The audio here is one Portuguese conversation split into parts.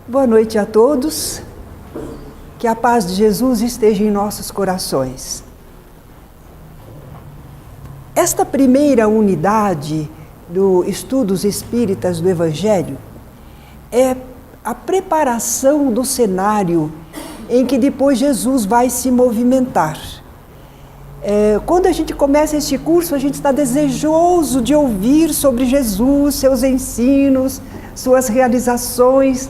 Boa noite a todos, que a paz de Jesus esteja em nossos corações. Esta primeira unidade do Estudos Espíritas do Evangelho é a preparação do cenário em que depois Jesus vai se movimentar. Quando a gente começa este curso, a gente está desejoso de ouvir sobre Jesus, seus ensinos, suas realizações,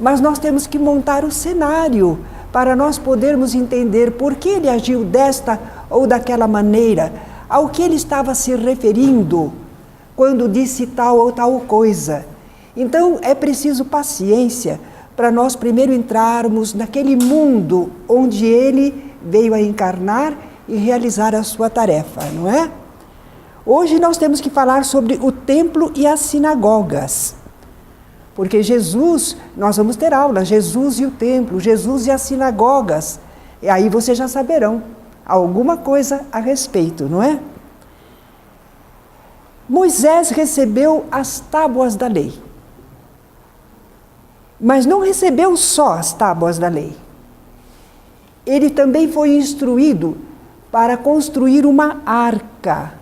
mas nós temos que montar o cenário para nós podermos entender por que ele agiu desta ou daquela maneira, ao que ele estava se referindo quando disse tal ou tal coisa. Então é preciso paciência para nós primeiro entrarmos naquele mundo onde ele veio a encarnar e realizar a sua tarefa, não é? Hoje nós temos que falar sobre o templo e as sinagogas. Porque Jesus, nós vamos ter aula, Jesus e o templo, Jesus e as sinagogas. E aí vocês já saberão alguma coisa a respeito, não é? Moisés recebeu as tábuas da lei. Mas não recebeu só as tábuas da lei. Ele também foi instruído para construir uma arca,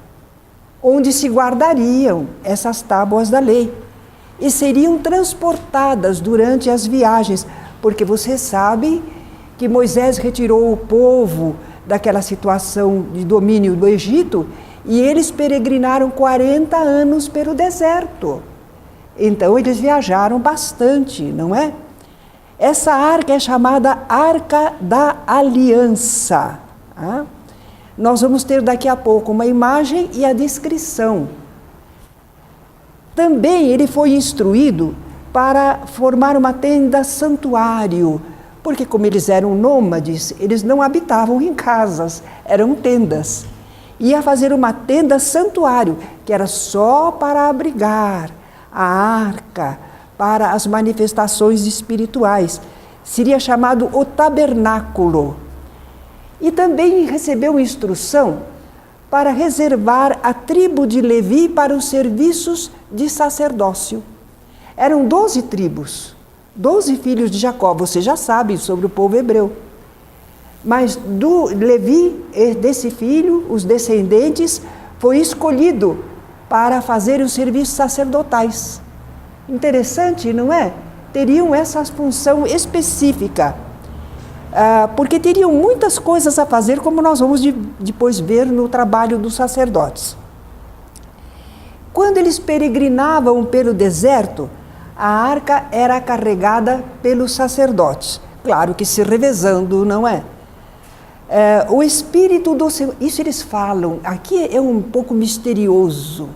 onde se guardariam essas tábuas da lei. E seriam transportadas durante as viagens, porque você sabe que Moisés retirou o povo daquela situação de domínio do Egito e eles peregrinaram 40 anos pelo deserto. Então eles viajaram bastante, não é? Essa arca é chamada Arca da Aliança. Nós vamos ter daqui a pouco uma imagem e a descrição. Também ele foi instruído para formar uma tenda santuário, porque como eles eram nômades, eles não habitavam em casas, eram tendas. Ia fazer uma tenda santuário, que era só para abrigar a arca, para as manifestações espirituais. Seria chamado o tabernáculo. E também recebeu instrução para reservar a tribo de Levi para os serviços de sacerdócio. Eram 12 tribos, 12 filhos de Jacó, você já sabe sobre o povo hebreu. Mas do Levi, desse filho, os descendentes, foi escolhido para fazer os serviços sacerdotais. Interessante, não é? Teriam essa função específica. Porque teriam muitas coisas a fazer, como nós vamos depois ver no trabalho dos sacerdotes. Quando eles peregrinavam pelo deserto, a arca era carregada pelos sacerdotes, claro que se revezando, não é? O Espírito do Senhor, isso eles falam, aqui é um pouco misterioso.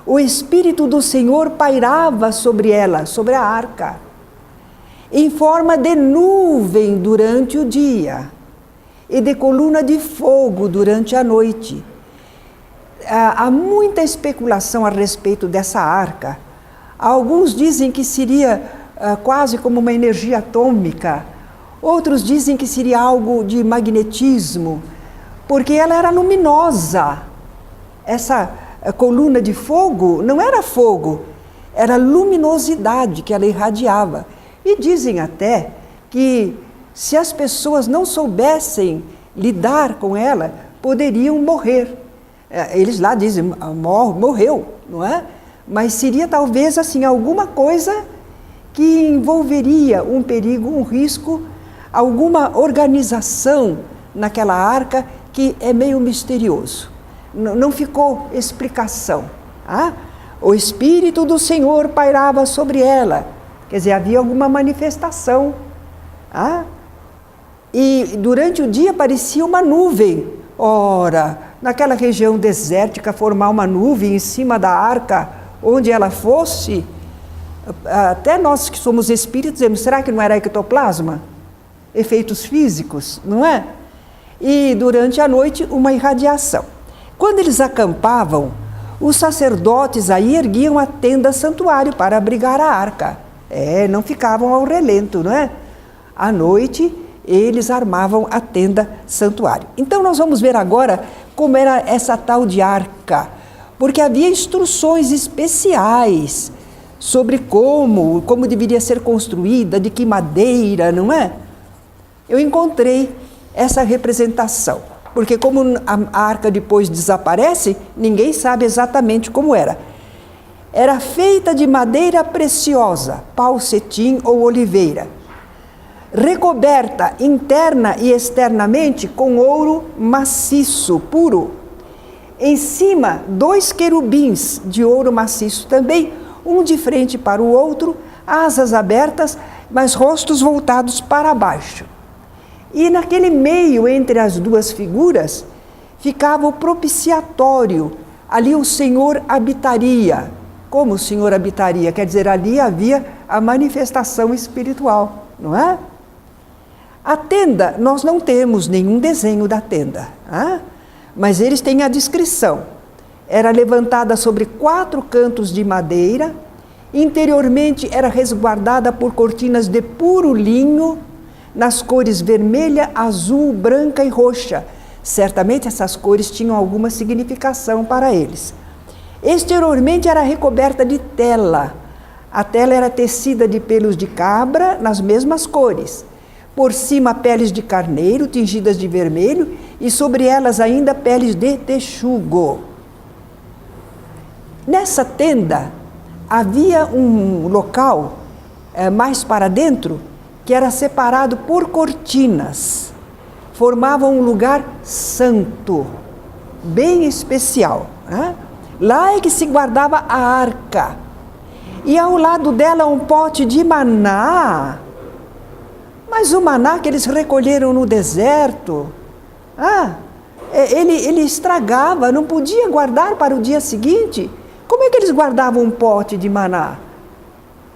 O Espírito do Senhor pairava sobre ela, sobre a arca, em forma de nuvem durante o dia e de coluna de fogo durante a noite. Há muita especulação a respeito dessa arca. Alguns dizem que seria quase como uma energia atômica, outros dizem que seria algo de magnetismo, porque ela era luminosa. Essa coluna de fogo não era fogo, era luminosidade que ela irradiava. E dizem até que se as pessoas não soubessem lidar com ela, poderiam morrer. Eles lá dizem, morreu, não é? Mas seria talvez assim alguma coisa que envolveria um perigo, um risco, alguma organização naquela arca que é meio misterioso. Não ficou explicação. O Espírito do Senhor pairava sobre ela. Quer dizer, havia alguma manifestação. E durante o dia parecia uma nuvem. Ora, naquela região desértica, formar uma nuvem em cima da arca, onde ela fosse, até nós que somos espíritos dizemos, será que não era ectoplasma? Efeitos físicos, não é? E durante a noite, uma irradiação. Quando eles acampavam, os sacerdotes aí erguiam a tenda santuário para abrigar a arca. Não ficavam ao relento, não é? À noite, eles armavam a tenda santuário. Então nós vamos ver agora como era essa tal de arca, porque havia instruções especiais sobre como deveria ser construída, de que madeira, não é? Eu encontrei essa representação, porque como a arca depois desaparece, ninguém sabe exatamente como era. Era feita de madeira preciosa, pau cetim ou oliveira, recoberta interna e externamente com ouro maciço, puro. Em cima, 2 querubins de ouro maciço também, um de frente para o outro, asas abertas, mas rostos voltados para baixo. E naquele meio, entre as duas figuras, ficava o propiciatório. Ali o Senhor habitaria. Como o Senhor habitaria? Quer dizer, ali havia a manifestação espiritual, não é? A tenda, nós não temos nenhum desenho da tenda, mas eles têm a descrição. Era levantada sobre 4 cantos de madeira, interiormente era resguardada por cortinas de puro linho, nas cores vermelha, azul, branca e roxa. Certamente essas cores tinham alguma significação para eles. Exteriormente era recoberta de tela. A tela era tecida de pelos de cabra nas mesmas cores. Por cima peles de carneiro tingidas de vermelho e sobre elas ainda peles de texugo. Nessa tenda havia um local mais para dentro que era separado por cortinas. Formava um lugar santo, bem especial. Lá é que se guardava a arca. E ao lado dela um pote de maná. Mas o maná que eles recolheram no deserto, ele estragava, não podia guardar para o dia seguinte. Como é que eles guardavam um pote de maná?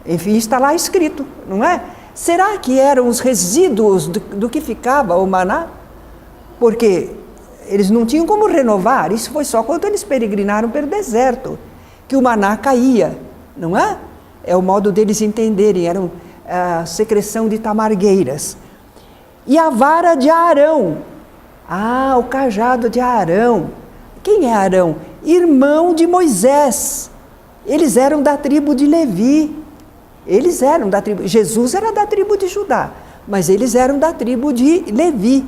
Enfim, está lá escrito, não é? Será que eram os resíduos do que ficava o maná? Porque eles não tinham como renovar, isso foi só quando eles peregrinaram pelo deserto, que o maná caía, não é? É o modo deles entenderem, eram a secreção de tamargueiras. E a vara de Arão, o cajado de Arão. Quem é Arão? Irmão de Moisés. Eles eram da tribo de Levi. Jesus era da tribo de Judá, mas eles eram da tribo de Levi.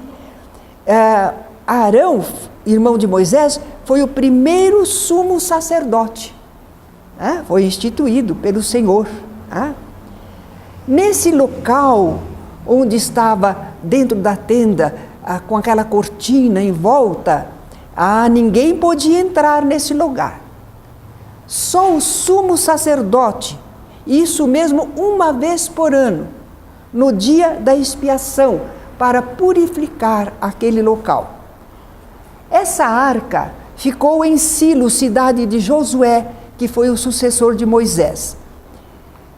Arão, irmão de Moisés, foi o primeiro sumo sacerdote. Foi instituído pelo Senhor. Nesse local, onde estava dentro da tenda, com aquela cortina em volta, ninguém podia entrar nesse lugar. Só o sumo sacerdote, isso mesmo uma vez por ano, no dia da expiação, para purificar aquele local. Essa arca ficou em Silo, cidade de Josué, que foi o sucessor de Moisés.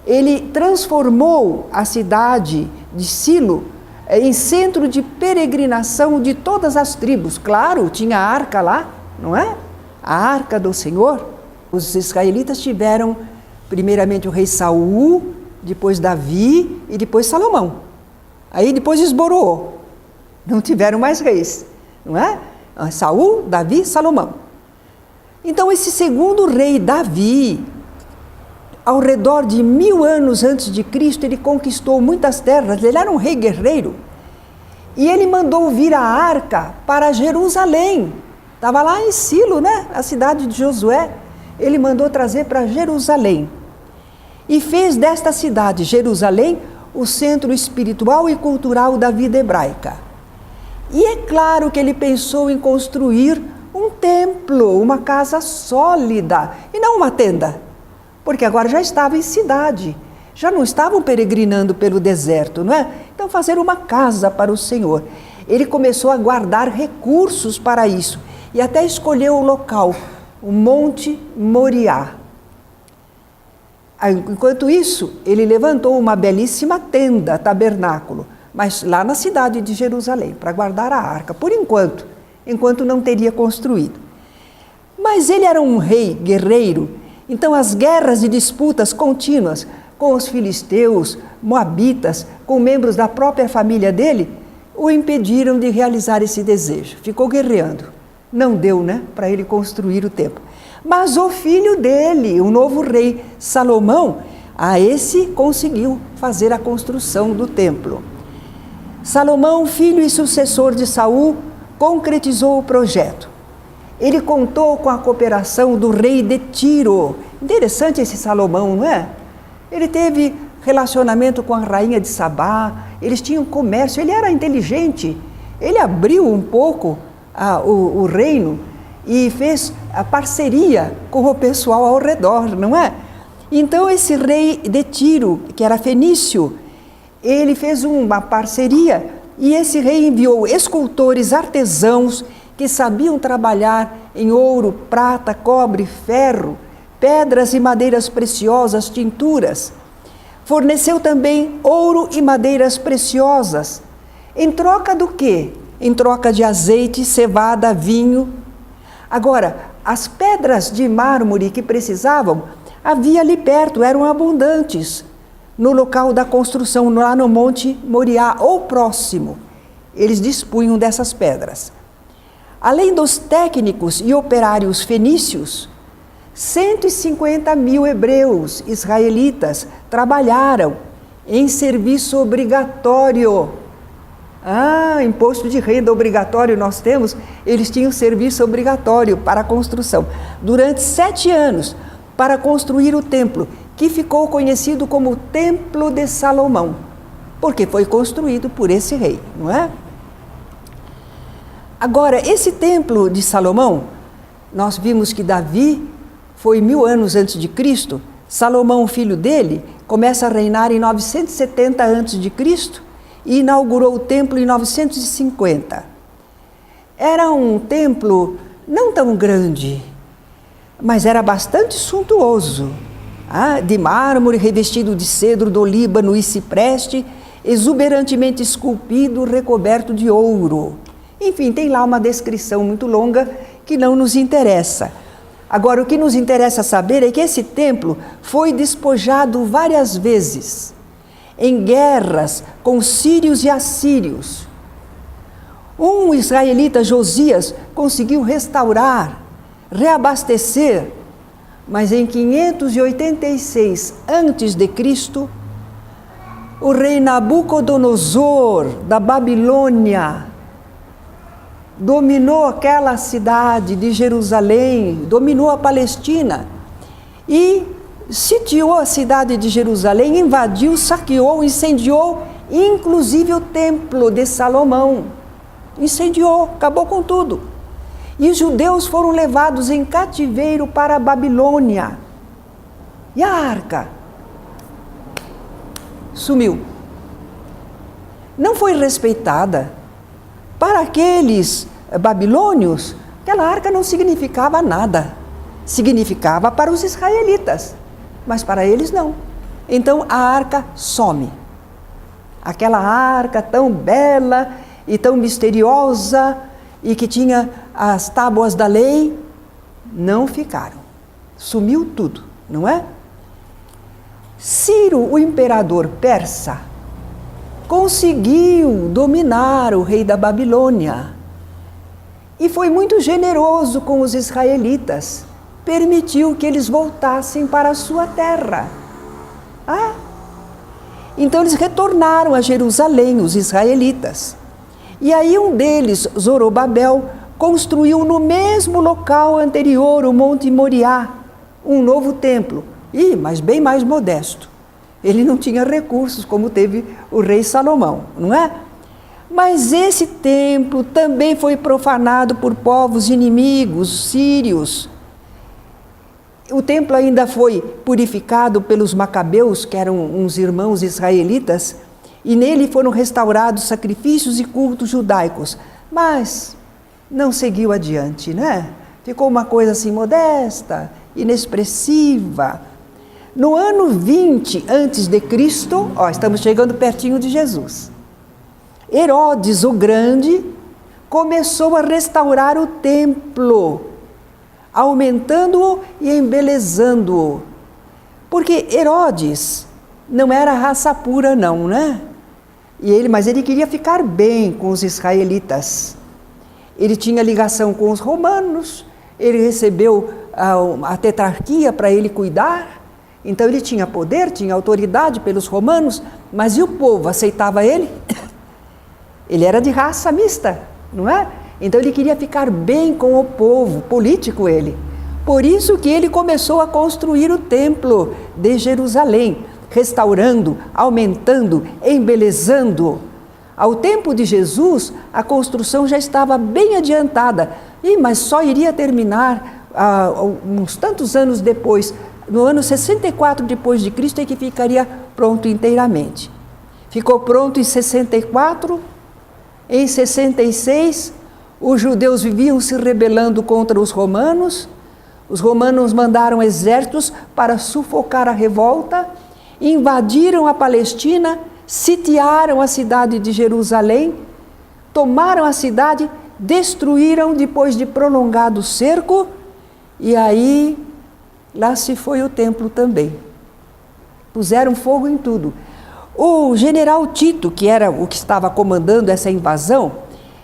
Ele transformou a cidade de Silo em centro de peregrinação de todas as tribos. Claro, tinha a arca lá, não é? A arca do Senhor. Os israelitas tiveram primeiramente o rei Saul, depois Davi e depois Salomão. Aí depois esboroou. Não tiveram mais reis, não é? Saul, Davi, Salomão. Então esse segundo rei, Davi, ao redor de 1000 anos antes de Cristo, ele conquistou muitas terras, ele era um rei guerreiro. E ele mandou vir a arca para Jerusalém. Estava lá em Silo, né? A cidade de Josué. Ele mandou trazer para Jerusalém. E fez desta cidade, Jerusalém, o centro espiritual e cultural da vida hebraica. E é claro que ele pensou em construir um templo, uma casa sólida, e não uma tenda. Porque agora já estava em cidade, já não estavam peregrinando pelo deserto, não é? Então fazer uma casa para o Senhor. Ele começou a guardar recursos para isso e até escolheu o local, o Monte Moriá. Enquanto isso, ele levantou uma belíssima tenda, tabernáculo, mas lá na cidade de Jerusalém, para guardar a arca, por enquanto não teria construído. Mas ele era um rei guerreiro, então as guerras e disputas contínuas com os filisteus, moabitas, com membros da própria família dele, o impediram de realizar esse desejo. Ficou guerreando. Não deu, né, para ele construir o templo. Mas o filho dele, o novo rei Salomão, a esse conseguiu fazer a construção do templo. Salomão, filho e sucessor de Saul, concretizou o projeto. Ele contou com a cooperação do rei de Tiro. Interessante esse Salomão, não é? Ele teve relacionamento com a rainha de Sabá, eles tinham comércio, ele era inteligente. Ele abriu um pouco o reino e fez a parceria com o pessoal ao redor, não é? Então esse rei de Tiro, que era fenício, ele fez uma parceria e esse rei enviou escultores, artesãos que sabiam trabalhar em ouro, prata, cobre, ferro, pedras e madeiras preciosas, tinturas. Forneceu também ouro e madeiras preciosas. Em troca do quê? Em troca de azeite, cevada, vinho. Agora, as pedras de mármore que precisavam, havia ali perto, eram abundantes. No local da construção, lá no Monte Moriá, ou próximo, eles dispunham dessas pedras. Além dos técnicos e operários fenícios, 150 mil hebreus, israelitas, trabalharam em serviço obrigatório. Imposto de renda obrigatório nós temos, eles tinham serviço obrigatório para a construção. Durante 7 anos, para construir o templo, que ficou conhecido como Templo de Salomão, porque foi construído por esse rei, não é? Agora, esse templo de Salomão, nós vimos que Davi foi 1000 anos antes de Cristo, Salomão, o filho dele, começa a reinar em 970 antes de Cristo e inaugurou o templo em 950. Era um templo não tão grande, mas era bastante suntuoso, de mármore revestido de cedro do Líbano e cipreste, exuberantemente esculpido, recoberto de ouro. Enfim, tem lá uma descrição muito longa que não nos interessa. Agora, o que nos interessa saber é que esse templo foi despojado várias vezes, em guerras com sírios e assírios. Um israelita, Josias, conseguiu restaurar, reabastecer, mas em 586 a.C., o rei Nabucodonosor da Babilônia dominou aquela cidade de Jerusalém, dominou a Palestina e sitiou a cidade de Jerusalém, invadiu, saqueou, incendiou, inclusive o templo de Salomão. Incendiou, acabou com tudo. E os judeus foram levados em cativeiro para a Babilônia. E a arca? Sumiu. Não foi respeitada. Para aqueles babilônios, aquela arca não significava nada. Significava para os israelitas, mas para eles não. Então a arca some. Aquela arca tão bela e tão misteriosa e que tinha as tábuas da lei, não ficaram. Sumiu tudo, não é? Ciro, o imperador persa, conseguiu dominar o rei da Babilônia e foi muito generoso com os israelitas, permitiu que eles voltassem para a sua terra. Então eles retornaram a Jerusalém, os israelitas. E aí um deles, Zorobabel, construiu no mesmo local anterior, o Monte Moriá, um novo templo, mas bem mais modesto. Ele não tinha recursos como teve o rei Salomão, não é? Mas esse templo também foi profanado por povos inimigos, sírios. O templo ainda foi purificado pelos macabeus, que eram uns irmãos israelitas, e nele foram restaurados sacrifícios e cultos judaicos. Mas não seguiu adiante, né? Ficou uma coisa assim modesta, inexpressiva. No ano 20 antes de Cristo, estamos chegando pertinho de Jesus, Herodes o Grande começou a restaurar o templo, aumentando-o e embelezando-o. Porque Herodes não era raça pura não, né? Mas ele queria ficar bem com os israelitas. Ele tinha ligação com os romanos, ele recebeu a tetrarquia para ele cuidar. Então ele tinha poder, tinha autoridade pelos romanos, mas e o povo aceitava ele? Ele era de raça mista, não é? Então ele queria ficar bem com o povo, político ele. Por isso que ele começou a construir o templo de Jerusalém, restaurando, aumentando, embelezando. Ao tempo de Jesus, a construção já estava bem adiantada, mas só iria terminar uns tantos anos depois. No ano 64 depois de Cristo é que ficaria pronto inteiramente. Ficou pronto em 64, em 66, os judeus viviam se rebelando contra os romanos mandaram exércitos para sufocar a revolta, invadiram a Palestina, sitiaram a cidade de Jerusalém, tomaram a cidade, destruíram depois de prolongado cerco, e aí lá se foi o templo também. Puseram fogo em tudo. O general Tito, que era o que estava comandando essa invasão,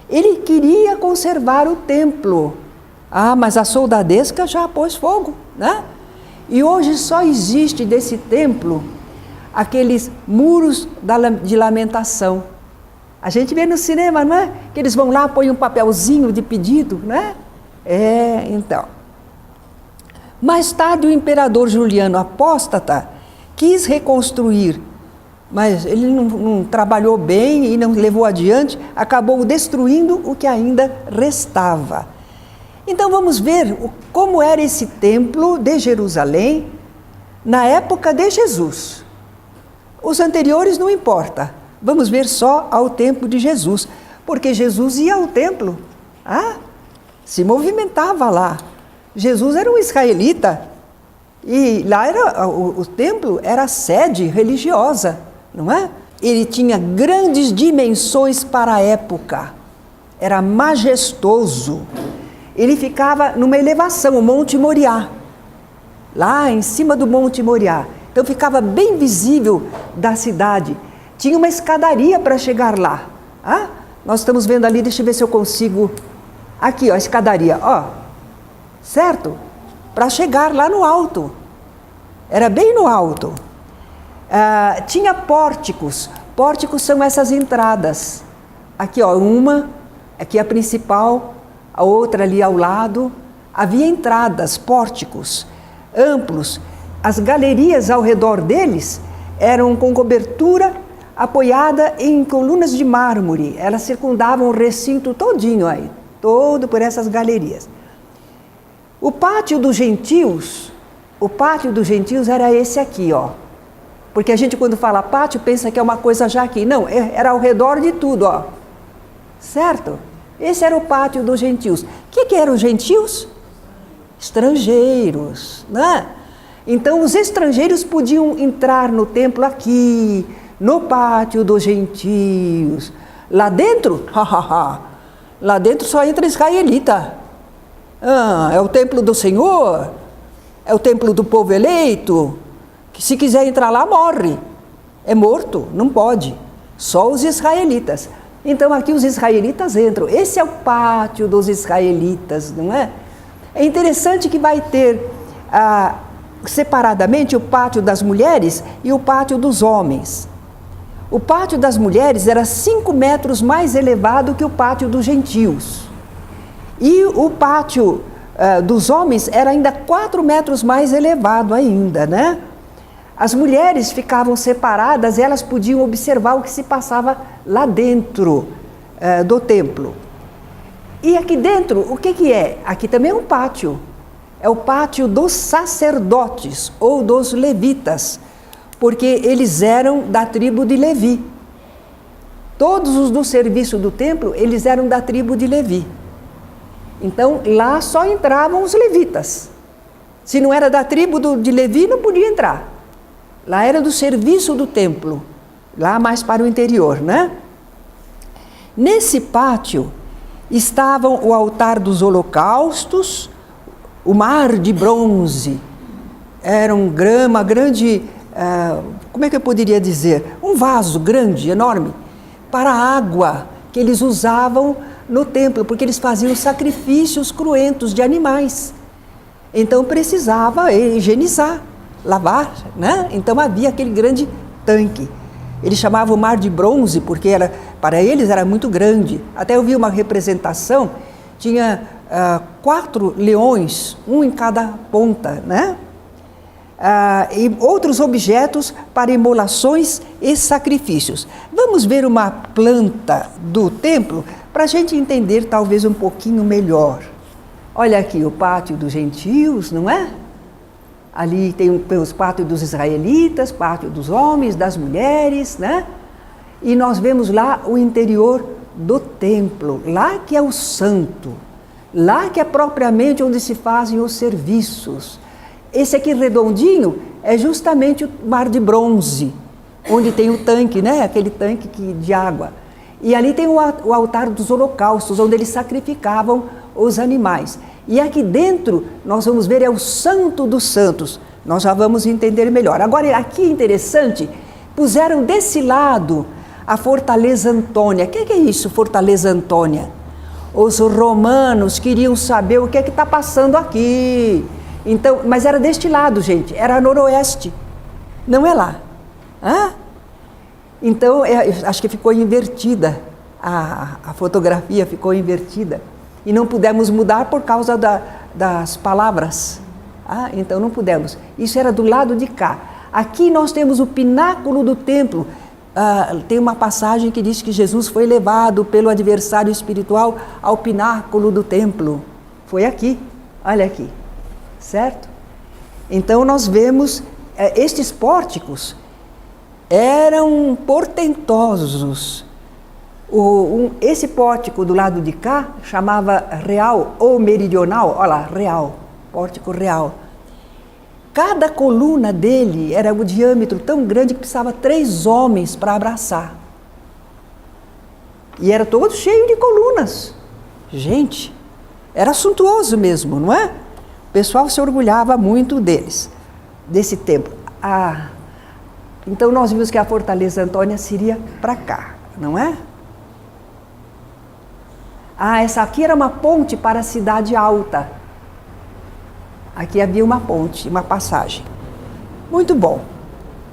ele queria conservar o templo. Mas a soldadesca já pôs fogo, né? E hoje só existe desse templo aqueles muros de lamentação. A gente vê no cinema, não é? Que eles vão lá, põem um papelzinho de pedido, né? Então. Mais tarde o imperador Juliano Apóstata quis reconstruir, mas ele não trabalhou bem e não levou adiante, acabou destruindo o que ainda restava. Então vamos ver como era esse templo de Jerusalém na época de Jesus. Os anteriores não importa, vamos ver só ao tempo de Jesus, porque Jesus ia ao templo, se movimentava lá. Jesus era um israelita e lá o templo era a sede religiosa, não é? Ele tinha grandes dimensões para a época, era majestoso. Ele ficava numa elevação, o Monte Moriá, lá em cima do Monte Moriá. Então ficava bem visível da cidade. Tinha uma escadaria para chegar lá. Nós estamos vendo ali, deixa eu ver se eu consigo. Aqui, ó, a escadaria, ó. Certo? Para chegar lá no alto. Era bem no alto. Tinha pórticos. Pórticos são essas entradas. Aqui, ó, aqui a principal, a outra ali ao lado. Havia entradas, pórticos, amplos. As galerias ao redor deles eram com cobertura apoiada em colunas de mármore. Elas circundavam o recinto todinho aí, todo por essas galerias. O pátio dos gentios era esse aqui, ó. Porque a gente quando fala pátio pensa que é uma coisa já aqui. Não, era ao redor de tudo, ó. Certo? Esse era o pátio dos gentios. O que eram os gentios? Estrangeiros, né? Então os estrangeiros podiam entrar no templo aqui, no pátio dos gentios. Lá dentro, lá dentro só entra israelita. É o templo do Senhor, é o templo do povo eleito, que se quiser entrar lá morre, é morto, não pode, só os israelitas. Então aqui os israelitas entram, esse é o pátio dos israelitas, não é? É interessante que vai ter separadamente o pátio das mulheres e o pátio dos homens. O pátio das mulheres era 5 metros mais elevado que o pátio dos gentios. E o pátio dos homens era ainda 4 metros mais elevado ainda, né? As mulheres ficavam separadas e elas podiam observar o que se passava lá dentro do templo. E aqui dentro, o que é? Aqui também é um pátio. É o pátio dos sacerdotes ou dos levitas, porque eles eram da tribo de Levi. Todos os do serviço do templo, eles eram da tribo de Levi. Então, lá só entravam os levitas. Se não era da tribo de Levi, não podia entrar. Lá era do serviço do templo, lá mais para o interior, né? Nesse pátio estavam o altar dos holocaustos, o mar de bronze. Era uma grande, como é que eu poderia dizer? Um vaso grande, enorme, para a água que eles usavam no templo, porque eles faziam sacrifícios cruentos de animais. Então precisava higienizar, lavar, né? Então havia aquele grande tanque. Eles chamavam o mar de bronze porque para eles era muito grande. Até eu vi uma representação, tinha 4 leões, um em cada ponta, né? E outros objetos para imolações e sacrifícios. Vamos ver uma planta do templo para a gente entender talvez um pouquinho melhor. Olha aqui o pátio dos gentios, não é? Ali tem os pátios dos israelitas, pátio dos homens, das mulheres, né? E nós vemos lá o interior do templo, lá que é o santo, lá que é propriamente onde se fazem os serviços. Esse aqui redondinho é justamente o mar de bronze, onde tem o tanque, né? Aquele tanque de água. E ali tem o altar dos holocaustos, onde eles sacrificavam os animais. E aqui dentro, nós vamos ver, é o Santo dos Santos. Nós já vamos entender melhor. Agora, aqui é interessante, puseram desse lado a Fortaleza Antônia. O que é isso, Fortaleza Antônia? Os romanos queriam saber o que é que está passando aqui. Então, mas era deste lado, gente, era noroeste, não é lá. Então, acho que ficou invertida, a fotografia ficou invertida. E não pudemos mudar por causa das palavras. Então não pudemos. Isso era do lado de cá. Aqui nós temos o pináculo do templo. Tem uma passagem que diz que Jesus foi levado pelo adversário espiritual ao pináculo do templo. Foi aqui, olha aqui. Certo? Então nós vemos, estes pórticos eram portentosos. Esse pórtico do lado de cá chamava real ou meridional, olha lá, real, pórtico real. Cada coluna dele era o diâmetro tão grande que precisava 3 homens para abraçar. E era todo cheio de colunas. Gente, era suntuoso mesmo, não é? O pessoal se orgulhava muito desse templo. Então nós vimos que a Fortaleza Antônia seria para cá, não é? Essa aqui era uma ponte para a Cidade Alta. Aqui havia uma ponte, uma passagem. Muito bom.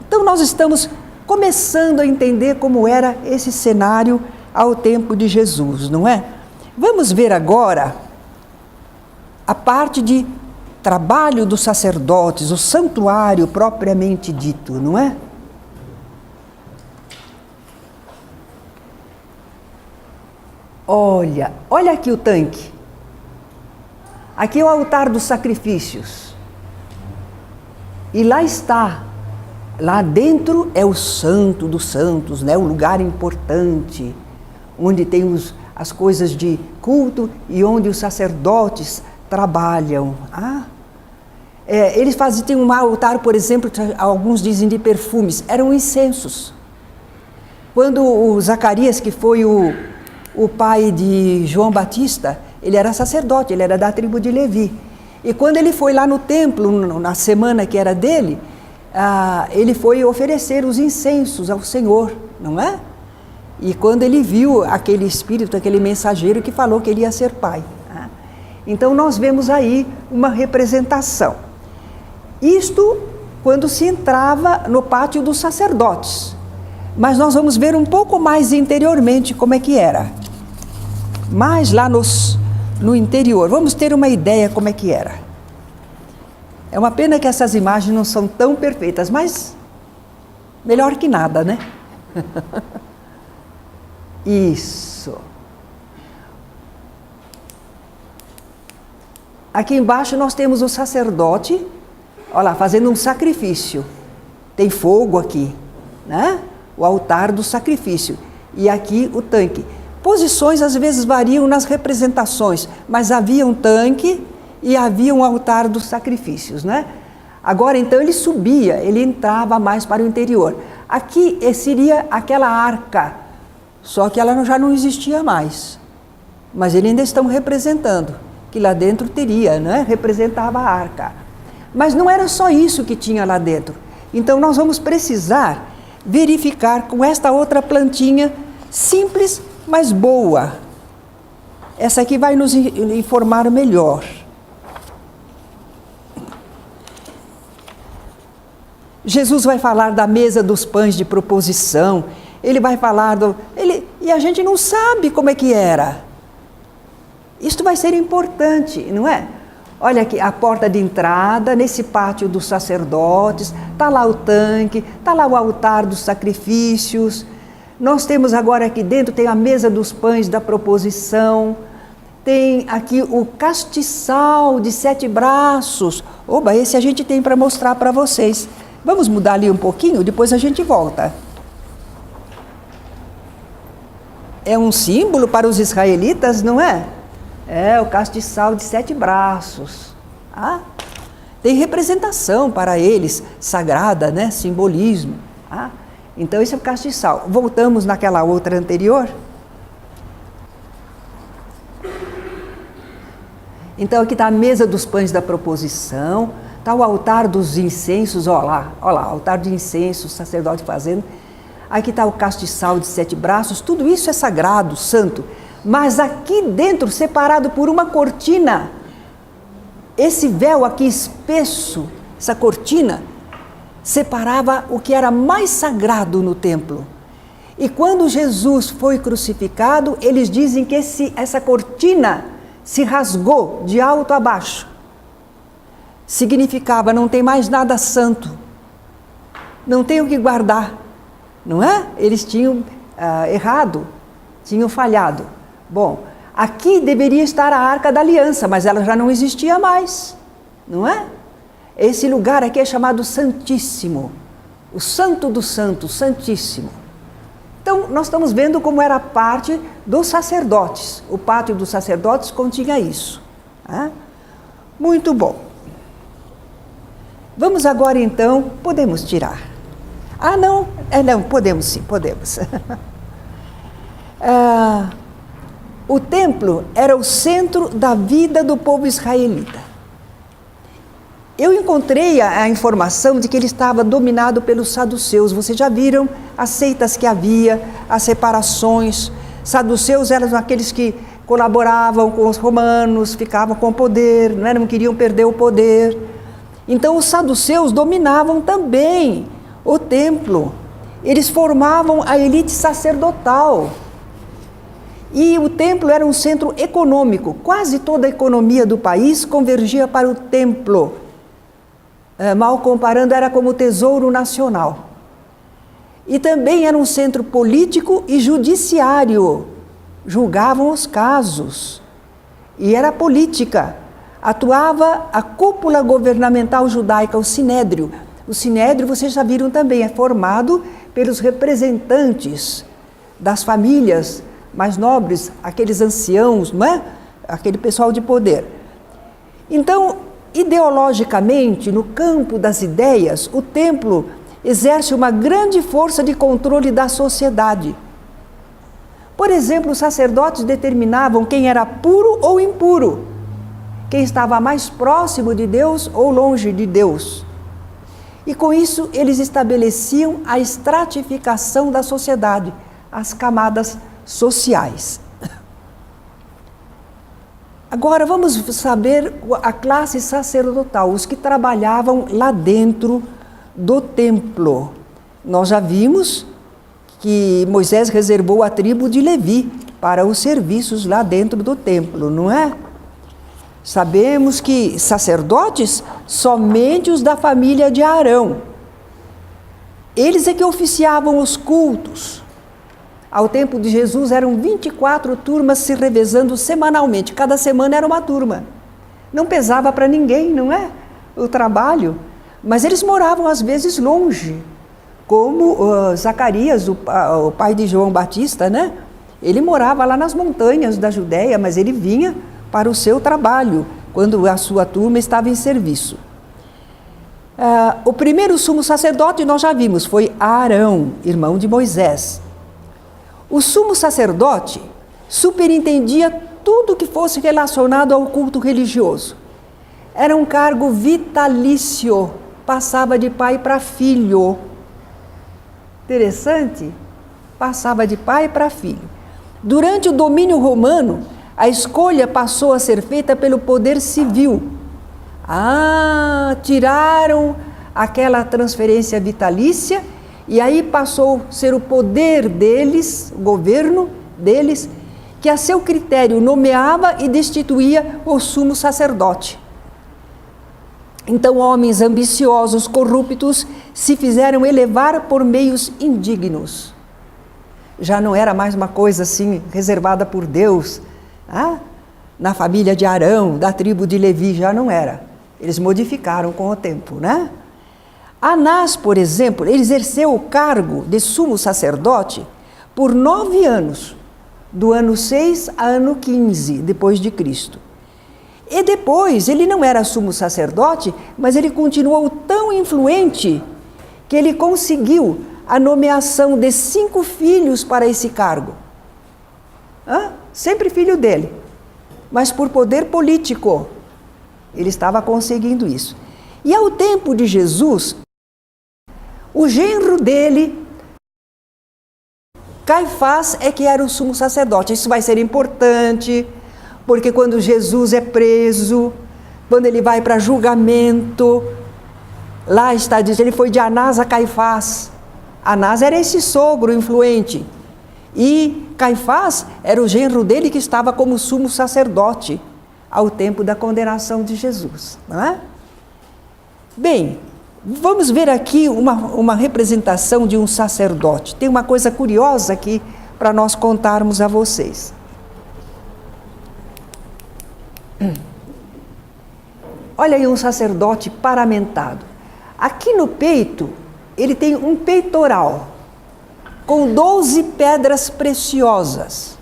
Então nós estamos começando a entender como era esse cenário ao tempo de Jesus, não é? Vamos ver agora a parte de trabalho dos sacerdotes, o santuário propriamente dito, não é? Olha aqui o tanque. Aqui é o altar dos sacrifícios. E lá está. Lá dentro é o Santo dos Santos, né? O lugar importante, onde tem as coisas de culto e onde os sacerdotes trabalham. Eles tem um altar, por exemplo, alguns dizem de perfumes, eram incensos. Quando o Zacarias, que foi o pai de João Batista, ele era sacerdote, ele era da tribo de Levi. E quando ele foi lá no templo, na semana que era dele, ele foi oferecer os incensos ao Senhor, não é? E quando ele viu aquele espírito, aquele mensageiro que falou que ele ia ser pai. Então nós vemos aí uma representação. Isto quando se entrava no pátio dos sacerdotes. Mas nós vamos ver um pouco mais interiormente como é que era. Mais lá no interior. Vamos ter uma ideia como é que era. É uma pena que essas imagens não são tão perfeitas, mas melhor que nada, né? Isso. Aqui embaixo nós temos o sacerdote, olha lá, fazendo um sacrifício. Tem fogo aqui, né? O altar do sacrifício. E aqui o tanque. Posições às vezes variam nas representações, mas havia um tanque e havia um altar dos sacrifícios, né? Agora então ele subia, ele entrava mais para o interior. Aqui seria aquela arca, só que ela já não existia mais. Mas eles ainda estão representando, que lá dentro teria, né? Representava a arca. Mas não era só isso que tinha lá dentro. Então nós vamos precisar verificar com esta outra plantinha simples, mas boa. Essa aqui vai nos informar melhor. Jesus vai falar da mesa dos pães de proposição, ele vai falar e a gente não sabe como é que era. Isto vai ser importante, não é? Olha aqui, a porta de entrada, nesse pátio dos sacerdotes, está lá o tanque, está lá o altar dos sacrifícios. Nós temos agora aqui dentro, tem a mesa dos pães da proposição, tem aqui o castiçal de 7 braços. Oba, esse a gente tem para mostrar para vocês. Vamos mudar ali um pouquinho, depois a gente volta. É um símbolo para os israelitas, não é? É o castiçal de 7 braços. Ah, tem representação para eles, sagrada, né? Simbolismo. Ah, então esse é o castiçal. Voltamos naquela outra anterior. Então aqui está a mesa dos pães da proposição, está o altar dos incensos, olha lá, altar de incenso, sacerdote fazendo. Aqui está o castiçal de 7 braços, tudo isso é sagrado, santo. Mas aqui dentro, separado por uma cortina, esse véu aqui espesso, essa cortina, separava o que era mais sagrado no templo. E quando Jesus foi crucificado, eles dizem que essa cortina se rasgou de alto a baixo. Significava, não tem mais nada santo, não tem o que guardar, não é? Eles tinham errado, tinham falhado. Bom, aqui deveria estar a Arca da Aliança, mas ela já não existia mais, não é? Esse lugar aqui é chamado Santíssimo, o Santo dos Santos, Santíssimo. Então, nós estamos vendo como era parte dos sacerdotes. O pátio dos sacerdotes continha isso. Né? Muito bom. Vamos agora então, podemos tirar. Ah, não, não, podemos sim, podemos. O templo era o centro da vida do povo israelita. Eu encontrei a informação de que ele estava dominado pelos saduceus. Vocês já viram as seitas que havia, as separações. Saduceus eram aqueles que colaboravam com os romanos, ficavam com o poder, não queriam perder o poder. Então os saduceus dominavam também o templo. Eles formavam a elite sacerdotal. E o templo era um centro econômico. Quase toda a economia do país convergia para o templo. Mal comparando, era como o tesouro nacional. E também era um centro político e judiciário. Julgavam os casos. E era política. Atuava a cúpula governamental judaica, o Sinédrio. O Sinédrio, vocês já viram também, é formado pelos representantes das famílias mais nobres, aqueles anciãos, não é? Aquele pessoal de poder. Então, ideologicamente, no campo das ideias, o templo exerce uma grande força de controle da sociedade. Por exemplo, os sacerdotes determinavam quem era puro ou impuro, quem estava mais próximo de Deus ou longe de Deus. E com isso, eles estabeleciam a estratificação da sociedade, as camadas sociais. Agora vamos saber a classe sacerdotal, os que trabalhavam lá dentro do templo. Nós já vimos que Moisés reservou a tribo de Levi para os serviços lá dentro do templo, não é? Sabemos que sacerdotes, somente os da família de Arão. Eles é que oficiavam os cultos. Ao tempo de Jesus eram 24 turmas se revezando semanalmente. Cada semana era uma turma. Não pesava para ninguém, não é? O trabalho. Mas eles moravam às vezes longe. Como Zacarias, o pai de João Batista, né? Ele morava lá nas montanhas da Judéia, mas ele vinha para o seu trabalho, quando a sua turma estava em serviço. O primeiro sumo sacerdote, nós já vimos, foi Arão, irmão de Moisés. O sumo sacerdote superintendia tudo que fosse relacionado ao culto religioso. Era um cargo vitalício, passava de pai para filho. Interessante? Passava de pai para filho. Durante o domínio romano, a escolha passou a ser feita pelo poder civil. Tiraram aquela transferência vitalícia, e aí passou a ser o poder deles, o governo deles, que a seu critério nomeava e destituía o sumo sacerdote. Então homens ambiciosos, corruptos, se fizeram elevar por meios indignos. Já não era mais uma coisa assim reservada por Deus, na família de Arão, da tribo de Levi, já não era. Eles modificaram com o tempo, né? Anás, por exemplo, ele exerceu o cargo de sumo sacerdote por 9 anos, do ano 6 a ano 15 depois de Cristo. E depois, ele não era sumo sacerdote, mas ele continuou tão influente que ele conseguiu a nomeação de 5 filhos para esse cargo. Sempre filho dele, mas por poder político, ele estava conseguindo isso. E ao tempo de Jesus, o genro dele, Caifás, é que era o sumo sacerdote. Isso vai ser importante, porque quando Jesus é preso, quando ele vai para julgamento, lá está dizendo, ele foi de Anás a Caifás. Anás era esse sogro influente. E Caifás era o genro dele que estava como sumo sacerdote ao tempo da condenação de Jesus, não é? Bem, vamos ver aqui uma representação de um sacerdote. Tem uma coisa curiosa aqui para nós contarmos a vocês. Olha aí um sacerdote paramentado. Aqui no peito, ele tem um peitoral com 12 pedras preciosas.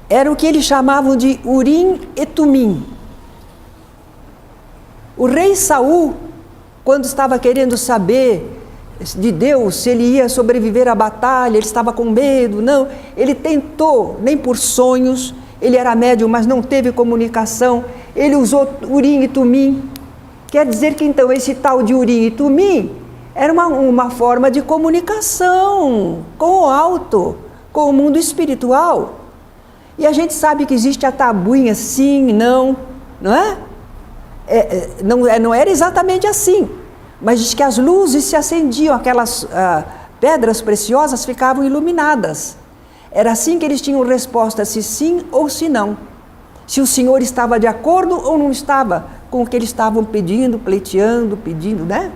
Era o que eles chamavam de Urim e Tumim. O rei Saul, quando estava querendo saber de Deus, se ele ia sobreviver à batalha, ele estava com medo, não, ele tentou, nem por sonhos, ele era médium, mas não teve comunicação, ele usou Urim e Tumim. Quer dizer que então esse tal de Urim e Tumim era uma forma de comunicação com o alto, com o mundo espiritual. E a gente sabe que existe a tabuinha sim, não é? Não era exatamente assim, mas diz que as luzes se acendiam, aquelas pedras preciosas ficavam iluminadas. Era assim que eles tinham resposta, se sim ou se não. Se o Senhor estava de acordo ou não estava com o que eles estavam pedindo, pleiteando, pedindo, né?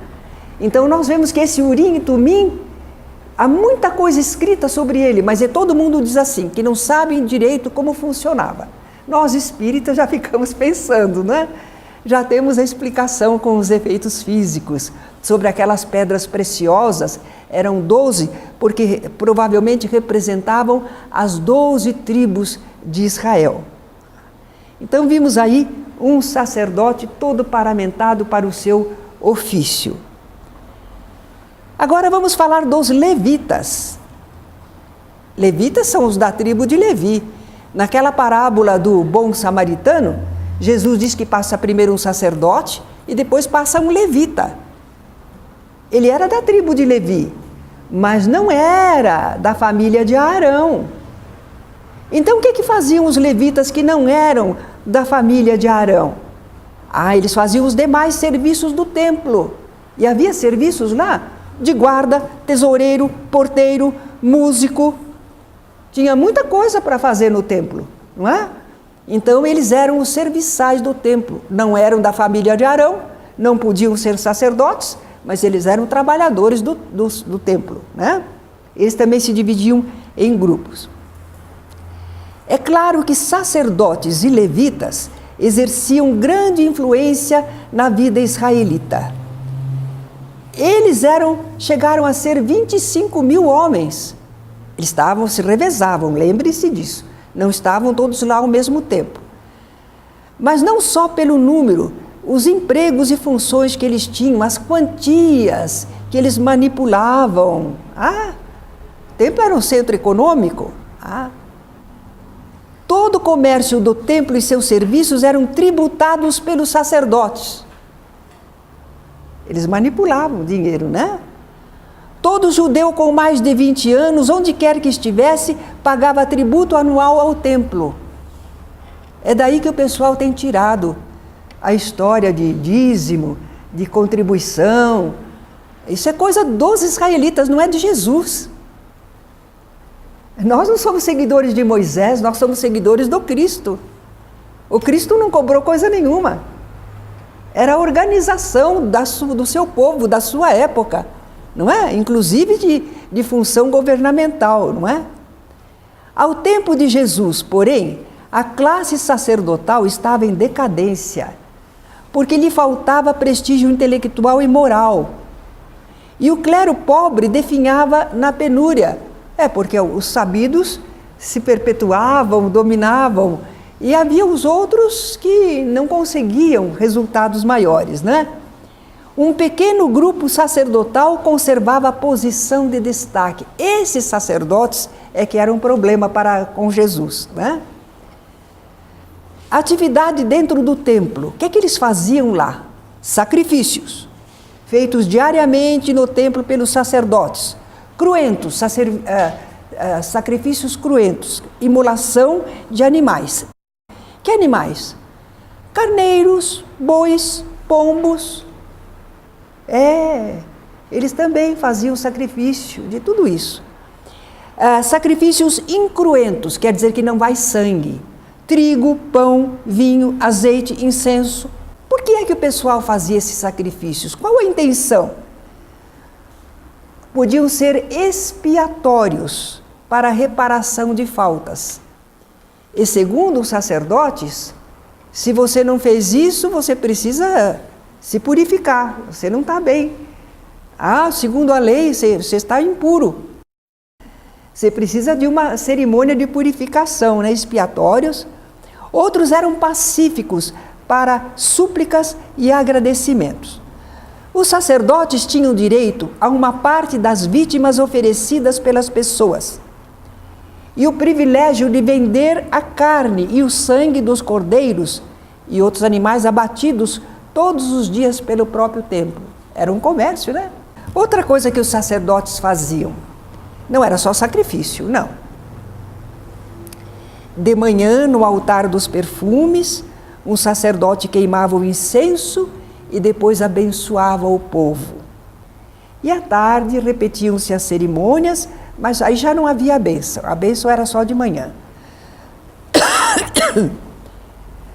Então nós vemos que esse Urim e Tumim, há muita coisa escrita sobre ele, mas todo mundo diz assim, que não sabem direito como funcionava. Nós espíritas já ficamos pensando, né? Já temos a explicação com os efeitos físicos sobre aquelas pedras preciosas, eram 12, porque provavelmente representavam as 12 tribos de Israel. Então vimos aí um sacerdote todo paramentado para o seu ofício. Agora vamos falar dos levitas. Levitas são os da tribo de Levi. Naquela parábola do bom samaritano, Jesus diz que passa primeiro um sacerdote e depois passa um levita. Ele era da tribo de Levi, mas não era da família de Arão. Então o que faziam os levitas que não eram da família de Arão? Eles faziam os demais serviços do templo. E havia serviços lá de guarda, tesoureiro, porteiro, músico. Tinha muita coisa para fazer no templo, não é? Então eles eram os serviçais do templo. Não eram da família de Arão, não podiam ser sacerdotes, mas eles eram trabalhadores do templo, né? Eles também se dividiam em grupos. É claro que sacerdotes e levitas exerciam grande influência na vida israelita. Eles chegaram a ser 25.000 homens. Eles se revezavam, lembre-se disso. Não estavam todos lá ao mesmo tempo. Mas não só pelo número, os empregos e funções que eles tinham, as quantias que eles manipulavam. O templo era um centro econômico. Todo o comércio do templo e seus serviços eram tributados pelos sacerdotes. Eles manipulavam o dinheiro, né? Todo judeu com mais de 20 anos, onde quer que estivesse, pagava tributo anual ao templo. É daí que o pessoal tem tirado a história de dízimo, de contribuição. Isso é coisa dos israelitas, não é de Jesus. Nós não somos seguidores de Moisés, nós somos seguidores do Cristo. O Cristo não cobrou coisa nenhuma. Era a organização do seu povo, da sua época, não é? Inclusive de função governamental, não é? Ao tempo de Jesus, porém, a classe sacerdotal estava em decadência, porque lhe faltava prestígio intelectual e moral. E o clero pobre definhava na penúria. Porque os sabidos se perpetuavam, dominavam, e havia os outros que não conseguiam resultados maiores, né? Um pequeno grupo sacerdotal conservava a posição de destaque. Esses sacerdotes é que eram um problema com Jesus, né? Atividade dentro do templo. O que é que eles faziam lá? Sacrifícios, feitos diariamente no templo pelos sacerdotes. Cruentos, sacrifícios cruentos, imolação de animais. Que animais? Carneiros, bois, pombos. Eles também faziam sacrifício de tudo isso. Sacrifícios incruentos, quer dizer que não vai sangue. Trigo, pão, vinho, azeite, incenso. Por que é que o pessoal fazia esses sacrifícios? Qual a intenção? Podiam ser expiatórios para a reparação de faltas. E segundo os sacerdotes, se você não fez isso, você precisa se purificar, você não está bem. Segundo a lei, você está impuro. Você precisa de uma cerimônia de purificação, né? Expiatórios. Outros eram pacíficos para súplicas e agradecimentos. Os sacerdotes tinham direito a uma parte das vítimas oferecidas pelas pessoas e o privilégio de vender a carne e o sangue dos cordeiros e outros animais abatidos todos os dias pelo próprio templo. Era um comércio, né? Outra coisa que os sacerdotes faziam, não era só sacrifício, não. De manhã, no altar dos perfumes, um sacerdote queimava o incenso e depois abençoava o povo. E à tarde repetiam-se as cerimônias, mas aí já não havia a bênção era só de manhã.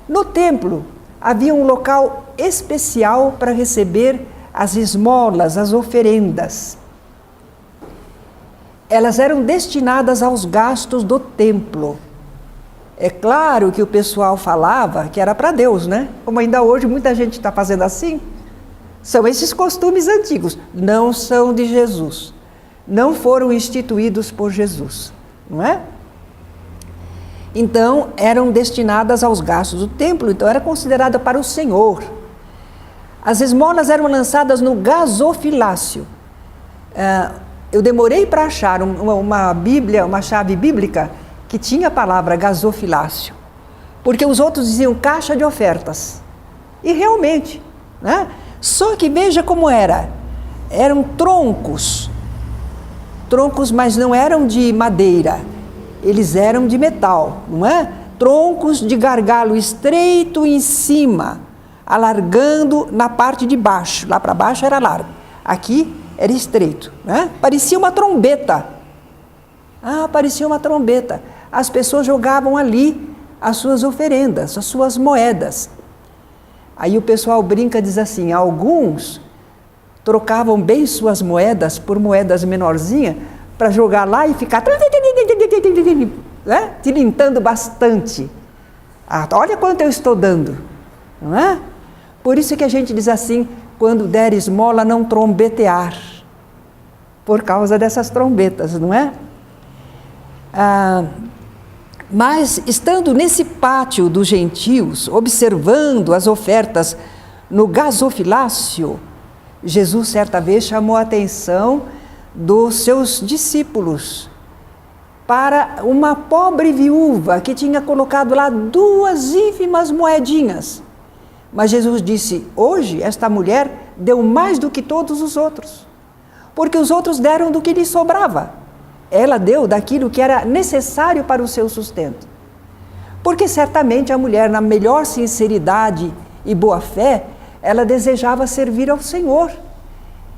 No templo havia um local especial para receber as esmolas, as oferendas. Elas eram destinadas aos gastos do templo. É claro que o pessoal falava que era para Deus, né? Como ainda hoje muita gente está fazendo assim. São esses costumes antigos, não são de Jesus. Não foram instituídos por Jesus, não é? Então, eram destinadas aos gastos do templo, então era considerada para o Senhor. As esmolas eram lançadas no gasofilácio. Eu demorei para achar uma Bíblia, uma chave bíblica, que tinha a palavra gasofilácio, porque os outros diziam caixa de ofertas. E realmente, né? Só que veja como era. Eram troncos, mas não eram de madeira, eles eram de metal, não é? Troncos de gargalo estreito em cima, alargando na parte de baixo. Lá para baixo era largo, aqui era estreito, né? Parecia uma trombeta. Parecia uma trombeta. As pessoas jogavam ali as suas oferendas, as suas moedas. Aí o pessoal brinca e diz assim, alguns trocavam bem suas moedas por moedas menorzinhas para jogar lá e ficar né? Tilintando bastante. Olha quanto eu estou dando, não é? Por isso que a gente diz assim, quando der esmola não trombetear, por causa dessas trombetas, não é? Mas estando nesse pátio dos gentios, observando as ofertas no gasofilácio, Jesus certa vez chamou a atenção dos seus discípulos para uma pobre viúva que tinha colocado lá 2 ínfimas moedinhas. Mas Jesus disse, hoje esta mulher deu mais do que todos os outros, porque os outros deram do que lhe sobrava. Ela deu daquilo que era necessário para o seu sustento. Porque certamente a mulher, na melhor sinceridade e boa fé, ela desejava servir ao Senhor,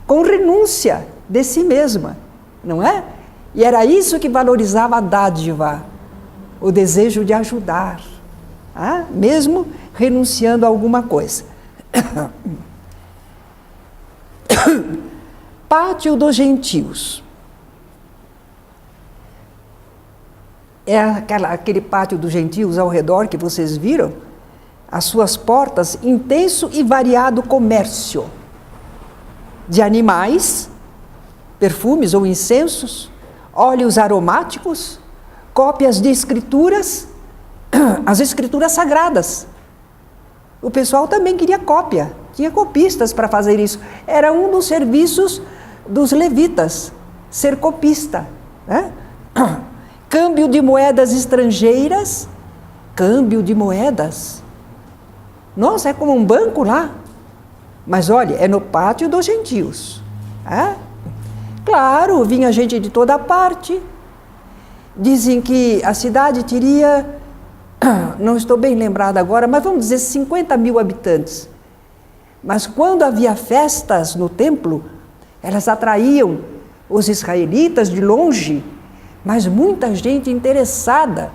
com renúncia de si mesma, não é? E era isso que valorizava a dádiva, o desejo de ajudar, mesmo renunciando a alguma coisa. Pátio dos gentios. É aquele pátio dos gentios ao redor que vocês viram, as suas portas, intenso e variado comércio de animais, perfumes ou incensos, óleos aromáticos, cópias de escrituras, as escrituras sagradas. O pessoal também queria cópia, tinha copistas para fazer isso. Era um dos serviços dos levitas, ser copista, né? Câmbio de moedas estrangeiras, câmbio de moedas. Nossa, é como um banco lá. Mas olha, é no pátio dos gentios. Claro, vinha gente de toda parte. Dizem que a cidade teria, não estou bem lembrada agora, mas vamos dizer 50 mil habitantes. Mas quando havia festas no templo, elas atraíam os israelitas de longe, mas muita gente interessada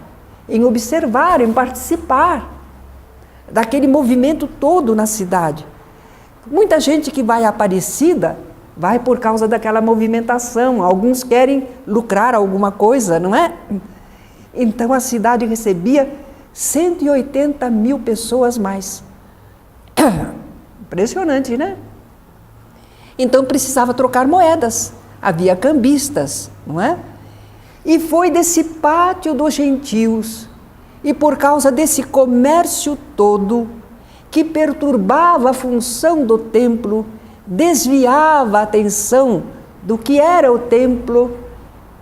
em observar, em participar daquele movimento todo na cidade. Muita gente que vai à Aparecida vai por causa daquela movimentação. Alguns querem lucrar alguma coisa, não é? Então a cidade recebia 180 mil pessoas mais. Impressionante, né? Então precisava trocar moedas. Havia cambistas, não é? E foi desse pátio dos gentios, e por causa desse comércio todo, que perturbava a função do templo, desviava a atenção do que era o templo,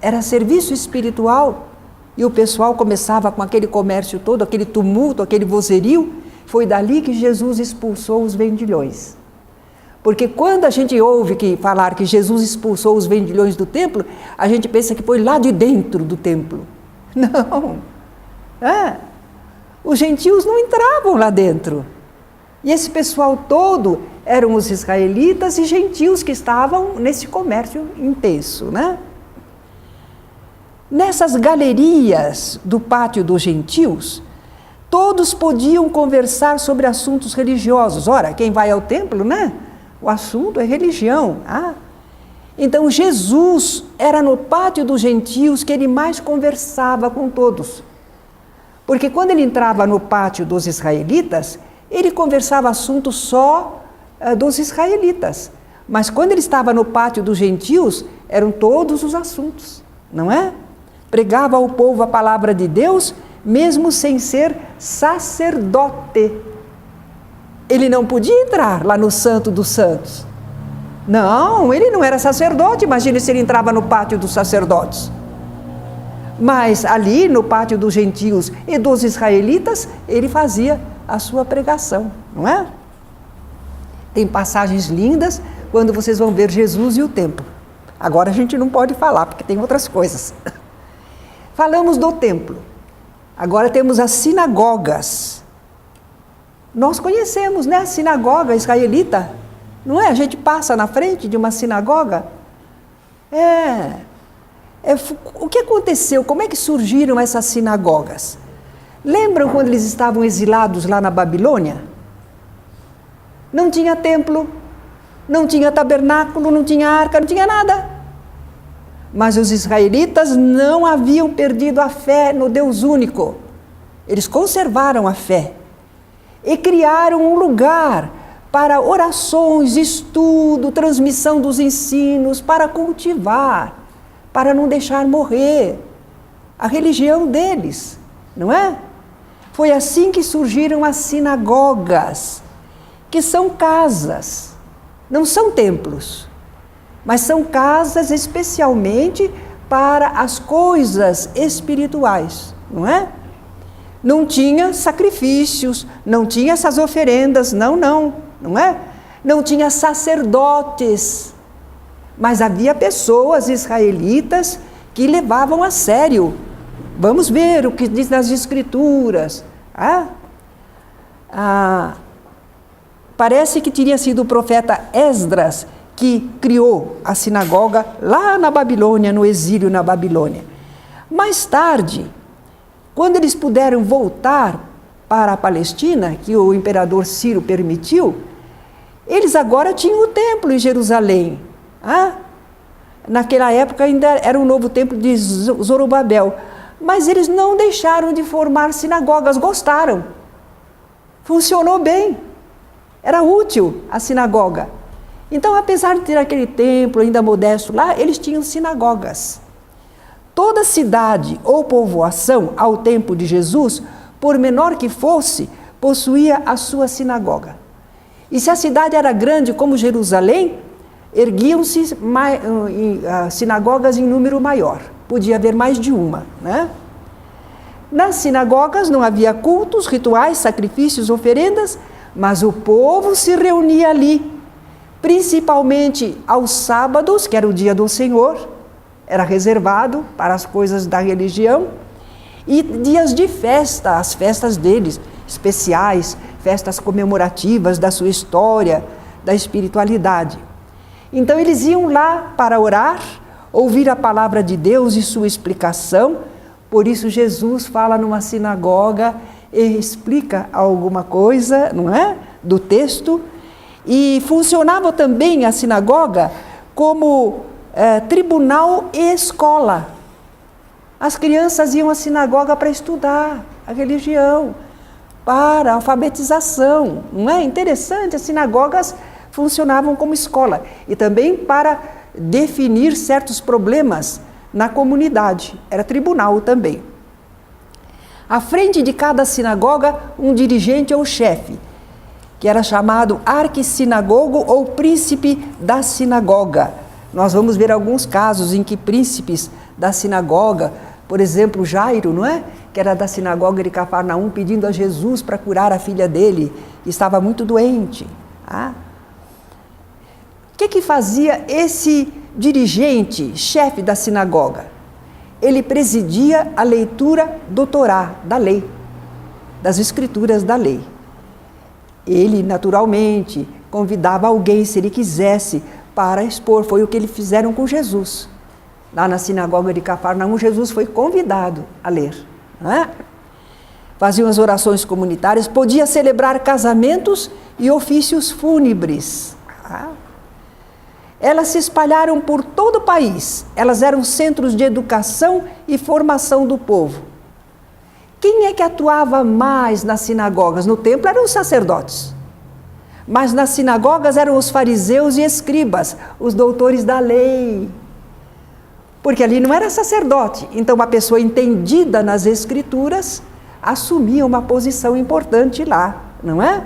era serviço espiritual, e o pessoal começava com aquele comércio todo, aquele tumulto, aquele vozerio. Foi dali que Jesus expulsou os vendilhões. Porque quando a gente ouve falar que Jesus expulsou os vendilhões do templo, a gente pensa que foi lá de dentro do templo. Não. Os gentios não entravam lá dentro. E esse pessoal todo eram os israelitas e gentios que estavam nesse comércio intenso, né? Nessas galerias do pátio dos gentios, todos podiam conversar sobre assuntos religiosos. Ora, quem vai ao templo, né? O assunto é religião. Então Jesus era no pátio dos gentios que ele mais conversava com todos. Porque quando ele entrava no pátio dos israelitas, ele conversava assuntos só dos israelitas. Mas quando ele estava no pátio dos gentios, eram todos os assuntos, não é? Pregava ao povo a palavra de Deus, mesmo sem ser sacerdote. Ele não podia entrar lá no Santo dos Santos. Não, ele não era sacerdote. Imagine se ele entrava no pátio dos sacerdotes. Mas ali no pátio dos gentios e dos israelitas, ele fazia a sua pregação, não é? Tem passagens lindas quando vocês vão ver Jesus e o templo. Agora a gente não pode falar, porque tem outras coisas. Falamos do templo. Agora temos as sinagogas. Nós conhecemos, né, a sinagoga israelita, não é? A gente passa na frente de uma sinagoga. O que aconteceu? Como é que surgiram essas sinagogas? Lembram quando eles estavam exilados lá na Babilônia? Não tinha templo, não tinha tabernáculo, não tinha arca, não tinha nada. Mas os israelitas não haviam perdido a fé no Deus único. Eles conservaram a fé. E criaram um lugar para orações, estudo, transmissão dos ensinos, para cultivar, para não deixar morrer a religião deles, não é? Foi assim que surgiram as sinagogas, que são casas, não são templos, mas são casas especialmente para as coisas espirituais, não é? Não tinha sacrifícios, não tinha essas oferendas, não é? Não tinha sacerdotes, mas havia pessoas israelitas que levavam a sério. Vamos ver o que diz nas Escrituras. Parece que teria sido o profeta Esdras que criou a sinagoga lá na Babilônia, no exílio na Babilônia. Mais tarde, quando eles puderam voltar para a Palestina, que o imperador Ciro permitiu, eles agora tinham o templo em Jerusalém. Naquela época ainda era um novo templo de Zorobabel. Mas eles não deixaram de formar sinagogas, gostaram. Funcionou bem. Era útil a sinagoga. Então, apesar de ter aquele templo ainda modesto lá, eles tinham sinagogas. Toda cidade ou povoação ao tempo de Jesus, por menor que fosse, possuía a sua sinagoga. E se a cidade era grande como Jerusalém, erguiam-se sinagogas em número maior. Podia haver mais de uma, né? Nas sinagogas não havia cultos, rituais, sacrifícios, oferendas, mas o povo se reunia ali, principalmente aos sábados, que era o dia do Senhor, era reservado para as coisas da religião, e dias de festa, as festas deles, especiais, festas comemorativas da sua história, da espiritualidade. Então eles iam lá para orar, ouvir a palavra de Deus e sua explicação. Por isso Jesus fala numa sinagoga e explica alguma coisa, não é? Do texto. E funcionava também a sinagoga como tribunal e escola. As crianças iam à sinagoga para estudar a religião, para a alfabetização. Não é interessante? As sinagogas funcionavam como escola e também para definir certos problemas na comunidade. Era tribunal também. À frente de cada sinagoga, um dirigente ou chefe, que era chamado arquissinagogo ou príncipe da sinagoga. Nós vamos ver alguns casos em que príncipes da sinagoga, por exemplo, Jairo, não é? Que era da sinagoga de Cafarnaum, pedindo a Jesus para curar a filha dele, que estava muito doente. O que fazia esse dirigente, chefe da sinagoga? Ele presidia a leitura do Torá, da lei, das escrituras da lei. Ele, naturalmente, convidava alguém, se ele quisesse, para expor. Foi o que eles fizeram com Jesus. Lá na sinagoga de Cafarnaum, Jesus foi convidado a ler. Não é? Faziam as orações comunitárias, podia celebrar casamentos e ofícios fúnebres. Elas se espalharam por todo o país. Elas eram centros de educação e formação do povo. Quem é que atuava mais nas sinagogas? No templo eram os sacerdotes. Mas nas sinagogas eram os fariseus e escribas, os doutores da lei. Porque ali não era sacerdote. Então, uma pessoa entendida nas escrituras assumia uma posição importante lá, não é?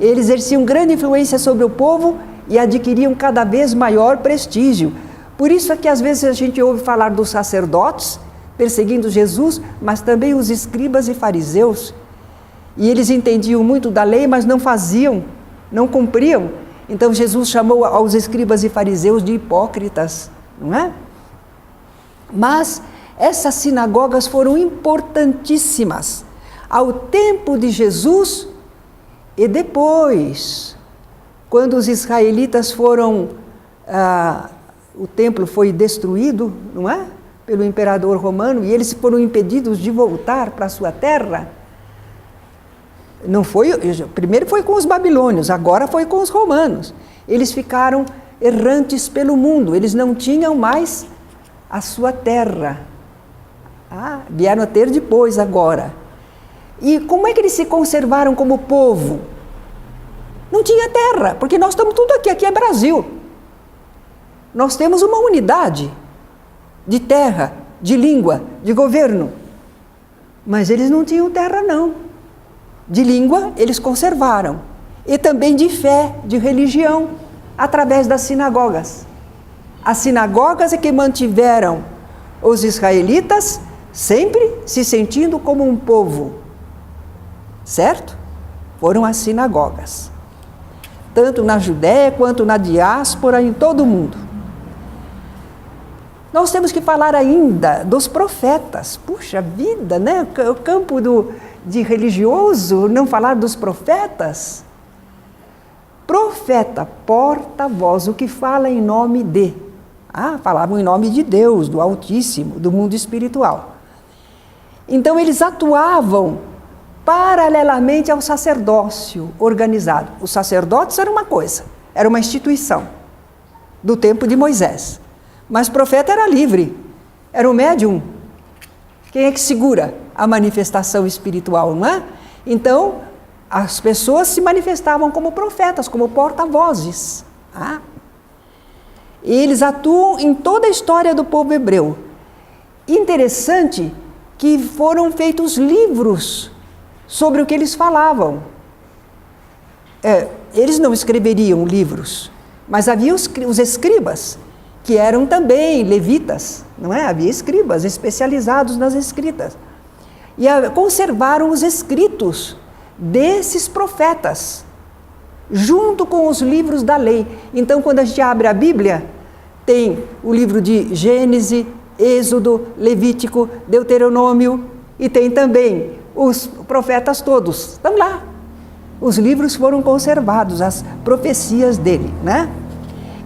Eles exerciam grande influência sobre o povo e adquiriam cada vez maior prestígio. Por isso é que às vezes a gente ouve falar dos sacerdotes perseguindo Jesus, mas também os escribas e fariseus. E eles entendiam muito da lei, mas não faziam, não cumpriam. Então Jesus chamou aos escribas e fariseus de hipócritas, não é? Mas essas sinagogas foram importantíssimas ao tempo de Jesus e depois, quando os israelitas foram, o templo foi destruído, não é? Pelo imperador romano, e eles foram impedidos de voltar para a sua terra. Não foi, primeiro foi com os babilônios, agora foi com os romanos. Eles ficaram errantes pelo mundo, eles não tinham mais a sua terra. Vieram a ter depois agora. E como é que eles se conservaram como povo? Não tinha terra, porque nós estamos tudo aqui, aqui é Brasil. Nós temos uma unidade de terra, de língua, de governo. Mas eles não tinham terra não. De língua eles conservaram. E também de fé, de religião, através das sinagogas. As sinagogas é que mantiveram os israelitas sempre se sentindo como um povo. Certo? Foram as sinagogas. Tanto na Judéia quanto na diáspora, em todo o mundo. Nós temos que falar ainda dos profetas. Puxa vida, né? O campo de religioso, não falar dos profetas. Profeta, porta-voz, o que fala em nome de. Falavam em nome de Deus, do Altíssimo, do mundo espiritual. Então eles atuavam paralelamente ao sacerdócio organizado. Os sacerdotes era uma coisa, era uma instituição do tempo de Moisés. Mas profeta era livre, era o médium. Quem é que segura a manifestação espiritual, não é? Então, as pessoas se manifestavam como profetas, como porta-vozes. Eles atuam em toda a história do povo hebreu. Interessante que foram feitos livros sobre o que eles falavam. Eles não escreveriam livros, mas havia os escribas, que eram também levitas, não é? Havia escribas especializados nas escritas. E conservaram os escritos desses profetas, junto com os livros da lei. Então, quando a gente abre a Bíblia, tem o livro de Gênesis, Êxodo, Levítico, Deuteronômio, e tem também os profetas todos, estão lá. Os livros foram conservados, as profecias dele, né?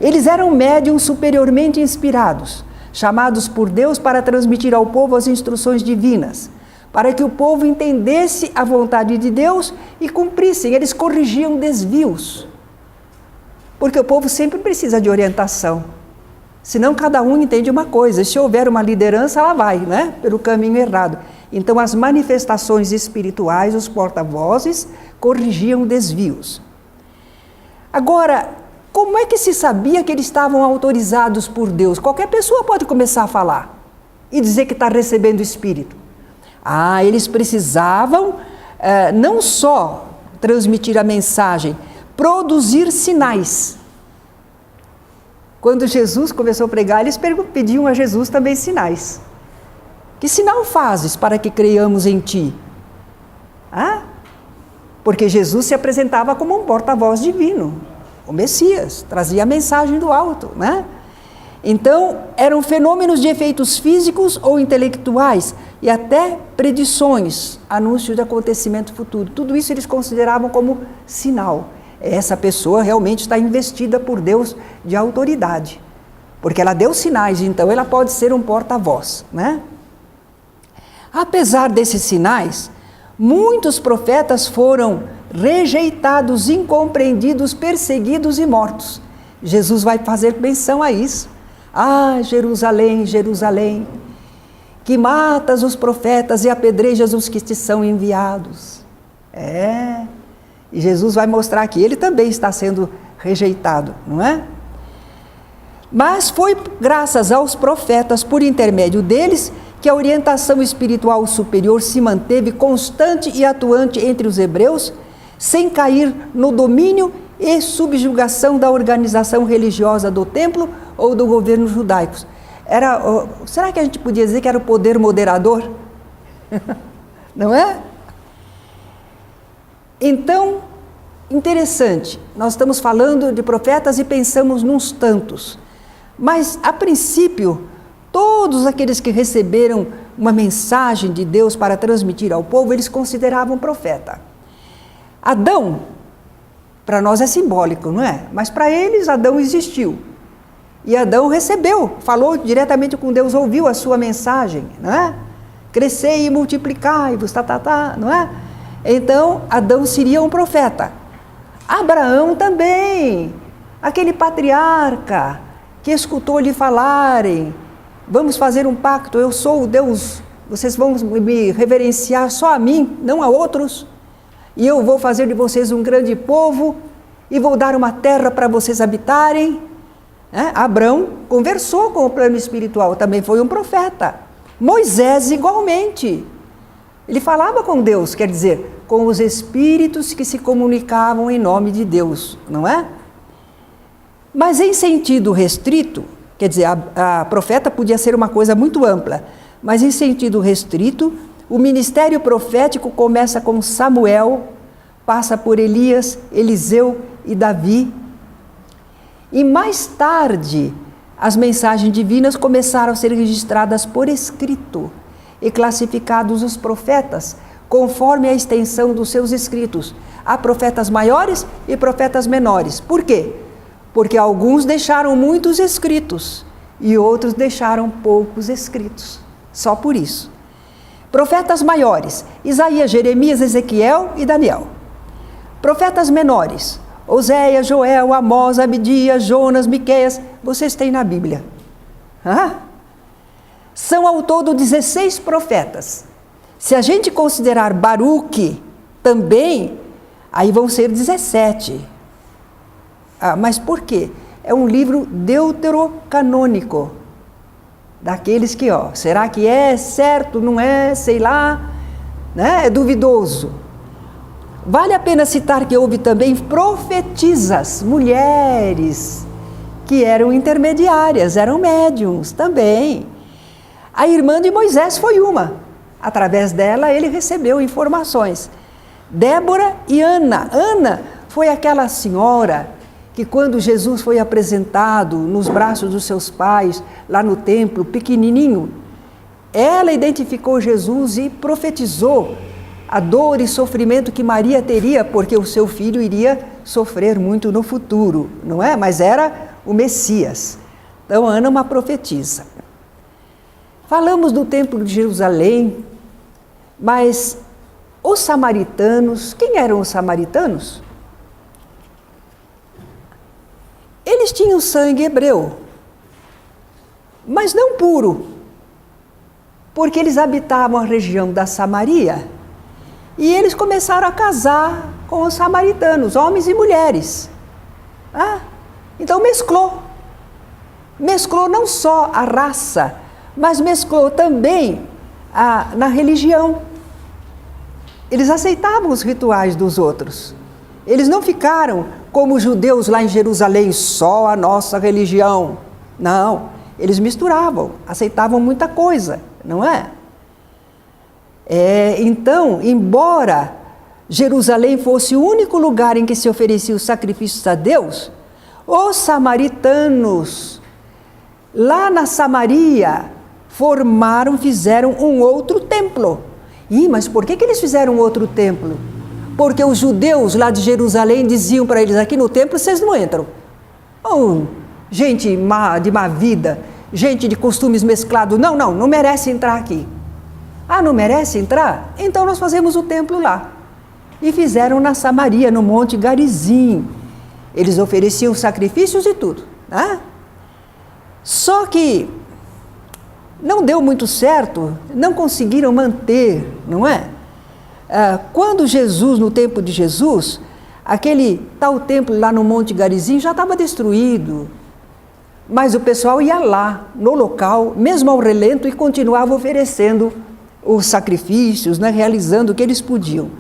Eles eram médiuns superiormente inspirados, chamados por Deus para transmitir ao povo as instruções divinas, para que o povo entendesse a vontade de Deus e cumprissem. Eles corrigiam desvios, porque o povo sempre precisa de orientação, senão cada um entende uma coisa, e se houver uma liderança, ela vai, né, pelo caminho errado. Então as manifestações espirituais, os porta-vozes, corrigiam desvios. Agora, como é que se sabia que eles estavam autorizados por Deus? Qualquer pessoa pode começar a falar e dizer que está recebendo o Espírito. Eles precisavam não só transmitir a mensagem, produzir sinais. Quando Jesus começou a pregar, eles pediam a Jesus também sinais. Que sinal fazes para que creiamos em ti? Porque Jesus se apresentava como um porta-voz divino, o Messias, trazia a mensagem do alto, né? Então, eram fenômenos de efeitos físicos ou intelectuais e até predições, anúncios de acontecimento futuro. Tudo isso eles consideravam como sinal. Essa pessoa realmente está investida por Deus de autoridade, porque ela deu sinais, então ela pode ser um porta-voz, né? Apesar desses sinais, muitos profetas foram rejeitados, incompreendidos, perseguidos e mortos. Jesus vai fazer menção a isso. Jerusalém, Jerusalém, que matas os profetas e apedrejas os que te são enviados. E Jesus vai mostrar que ele também está sendo rejeitado, não é? Mas foi graças aos profetas, por intermédio deles, que a orientação espiritual superior se manteve constante e atuante entre os hebreus, sem cair no domínio e subjugação da organização religiosa do templo ou do governo judaico. Será que a gente podia dizer que era o poder moderador? Não é? Então, interessante, nós estamos falando de profetas e pensamos nos tantos, mas a princípio, todos aqueles que receberam uma mensagem de Deus para transmitir ao povo, eles consideravam profeta. Adão, para nós é simbólico, não é? Mas para eles, Adão existiu. E Adão recebeu, falou diretamente com Deus, ouviu a sua mensagem, não é? Crescei e multiplicai-vos, não é? Então, Adão seria um profeta. Abraão também, aquele patriarca que escutou-lhe falarem, vamos fazer um pacto, eu sou o Deus, vocês vão me reverenciar só a mim, não a outros, e eu vou fazer de vocês um grande povo, e vou dar uma terra para vocês habitarem. Abraão conversou com o plano espiritual, também foi um profeta. Moisés igualmente, ele falava com Deus, quer dizer, com os espíritos que se comunicavam em nome de Deus, não é? Mas em sentido restrito, quer dizer, a profeta podia ser uma coisa muito ampla, mas em sentido restrito, o ministério profético começa com Samuel, passa por Elias, Eliseu e Davi. E mais tarde, as mensagens divinas começaram a ser registradas por escrito e classificados os profetas conforme a extensão dos seus escritos. Há profetas maiores e profetas menores. Por quê? Porque alguns deixaram muitos escritos e outros deixaram poucos escritos. Só por isso. Profetas maiores: Isaías, Jeremias, Ezequiel e Daniel. Profetas menores: Oséias, Joel, Amós, Abdias, Jonas, Miqueias. Vocês têm na Bíblia. São ao todo 16 profetas. Se a gente considerar Baruque também, aí vão ser 17. Mas por quê? É um livro deuterocanônico. Daqueles que, será que é certo, não é, sei lá, né? É duvidoso. Vale a pena citar que houve também profetisas, mulheres, que eram intermediárias, eram médiuns também. A irmã de Moisés foi uma. Através dela ele recebeu informações. Débora e Ana. Ana foi aquela senhora que quando Jesus foi apresentado nos braços dos seus pais, lá no templo, pequenininho, ela identificou Jesus e profetizou a dor e sofrimento que Maria teria, porque o seu filho iria sofrer muito no futuro, não é? Mas era o Messias. Então, Ana é uma profetisa. Falamos do templo de Jerusalém, mas os samaritanos, quem eram os samaritanos? Eles tinham sangue hebreu, mas não puro, porque eles habitavam a região da Samaria e eles começaram a casar com os samaritanos, homens e mulheres. Então mesclou não só a raça, mas mesclou também na religião. Eles aceitavam os rituais dos outros. Eles não ficaram como os judeus lá em Jerusalém, só a nossa religião. Não, eles misturavam, aceitavam muita coisa, não é? Então, embora Jerusalém fosse o único lugar em que se oferecia os sacrifícios a Deus, os samaritanos, lá na Samaria, fizeram um outro templo. Mas por que eles fizeram outro templo? Porque os judeus lá de Jerusalém diziam para eles: aqui no templo vocês não entram. Gente de má vida, gente de costumes mesclados, não merece entrar aqui. Não merece entrar? Então nós fazemos o templo lá. E fizeram na Samaria, no Monte Garizim. Eles ofereciam sacrifícios e tudo. Só que não deu muito certo, não conseguiram manter, não é? Quando Jesus, no tempo de Jesus, aquele tal templo lá no Monte Garizim já estava destruído, mas o pessoal ia lá, no local, mesmo ao relento, e continuava oferecendo os sacrifícios, né, realizando o que eles podiam.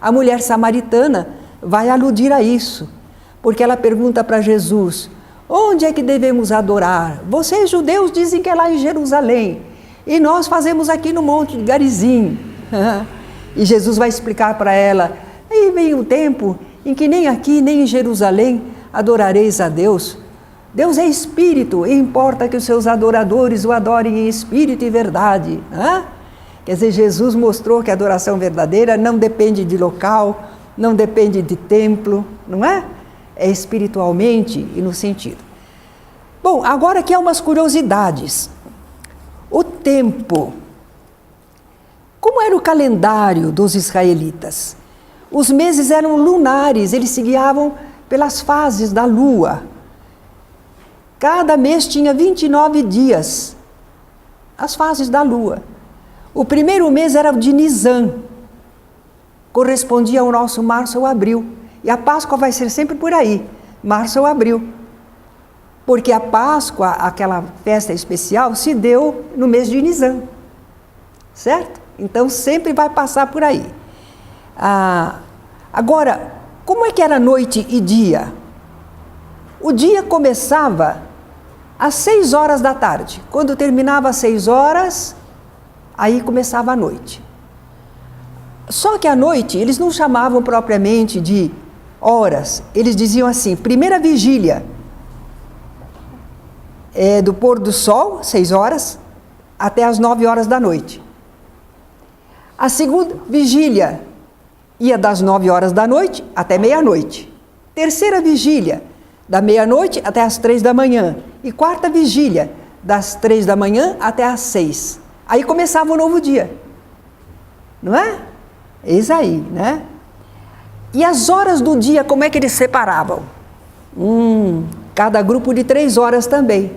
A mulher samaritana vai aludir a isso, porque ela pergunta para Jesus: onde é que devemos adorar? Vocês judeus dizem que é lá em Jerusalém, e nós fazemos aqui no Monte Garizim. E Jesus vai explicar para ela: aí vem o tempo em que nem aqui, nem em Jerusalém adorareis a Deus. Deus é espírito e importa que os seus adoradores o adorem em espírito e verdade. Quer dizer, Jesus mostrou que a adoração verdadeira não depende de local, não depende de templo, não é? É espiritualmente e no sentido. Bom, agora aqui há umas curiosidades. O tempo. Como era o calendário dos israelitas? Os meses eram lunares, eles se guiavam pelas fases da lua. Cada mês tinha 29 dias, as fases da lua. O primeiro mês era o de Nisan, correspondia ao nosso março ou abril. E a Páscoa vai ser sempre por aí, março ou abril. Porque a Páscoa, aquela festa especial, se deu no mês de Nisan, certo? Então sempre vai passar por aí. Agora, como é que era noite e dia? O dia começava às 6 horas da tarde. Quando terminava às 6 horas, aí começava a noite. Só que à noite eles não chamavam propriamente de horas, eles diziam assim: primeira vigília é do pôr do sol, 6 horas, até as 9 horas da noite. A segunda vigília ia das 9 horas da noite até meia-noite. Terceira vigília, da meia-noite até as 3 da manhã. E quarta vigília, das 3 da manhã até as 6. Aí começava o novo dia. Não é? Eis aí, né? E as horas do dia, como é que eles separavam? Cada grupo de 3 horas também.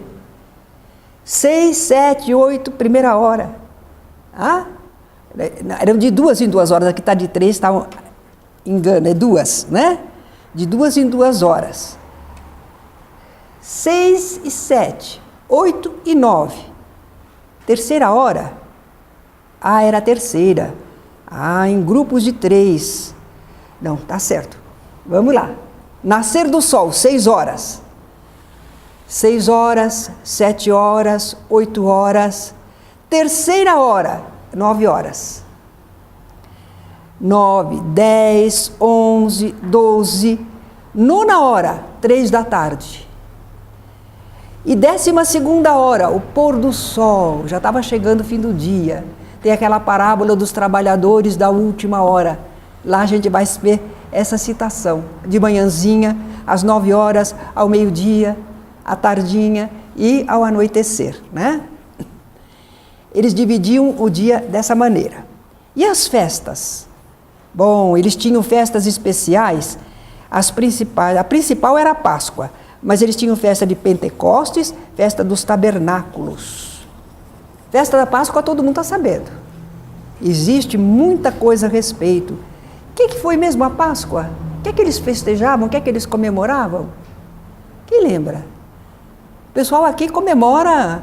6, 7, 8, primeira hora. Eram de 2 em 2 horas, aqui está de 3, está engano, é 2, né? De 2 em 2 horas. 6 e 7, 8 e 9. Terceira hora? Era a terceira. Em grupos de 3. Não, tá certo. Vamos lá. Nascer do sol, 6 horas. 6 horas, 7 horas, 8 horas. Terceira hora, 9 horas. 9, 10, 11, 12. Nona hora, 3 da tarde. E 12ª hora, o pôr do sol. Já estava chegando o fim do dia. Tem aquela parábola dos trabalhadores da última hora. Lá a gente vai ver essa citação. De manhãzinha, às 9 horas, ao meio-dia, à tardinha e ao anoitecer, né? Eles dividiam o dia dessa maneira. E as festas? Bom, eles tinham festas especiais. As principais, a principal era a Páscoa, mas eles tinham festa de Pentecostes, festa dos tabernáculos. Festa da Páscoa todo mundo está sabendo. Existe muita coisa a respeito. O que foi mesmo a Páscoa? O que eles festejavam? O que eles comemoravam? Quem lembra? O pessoal aqui comemora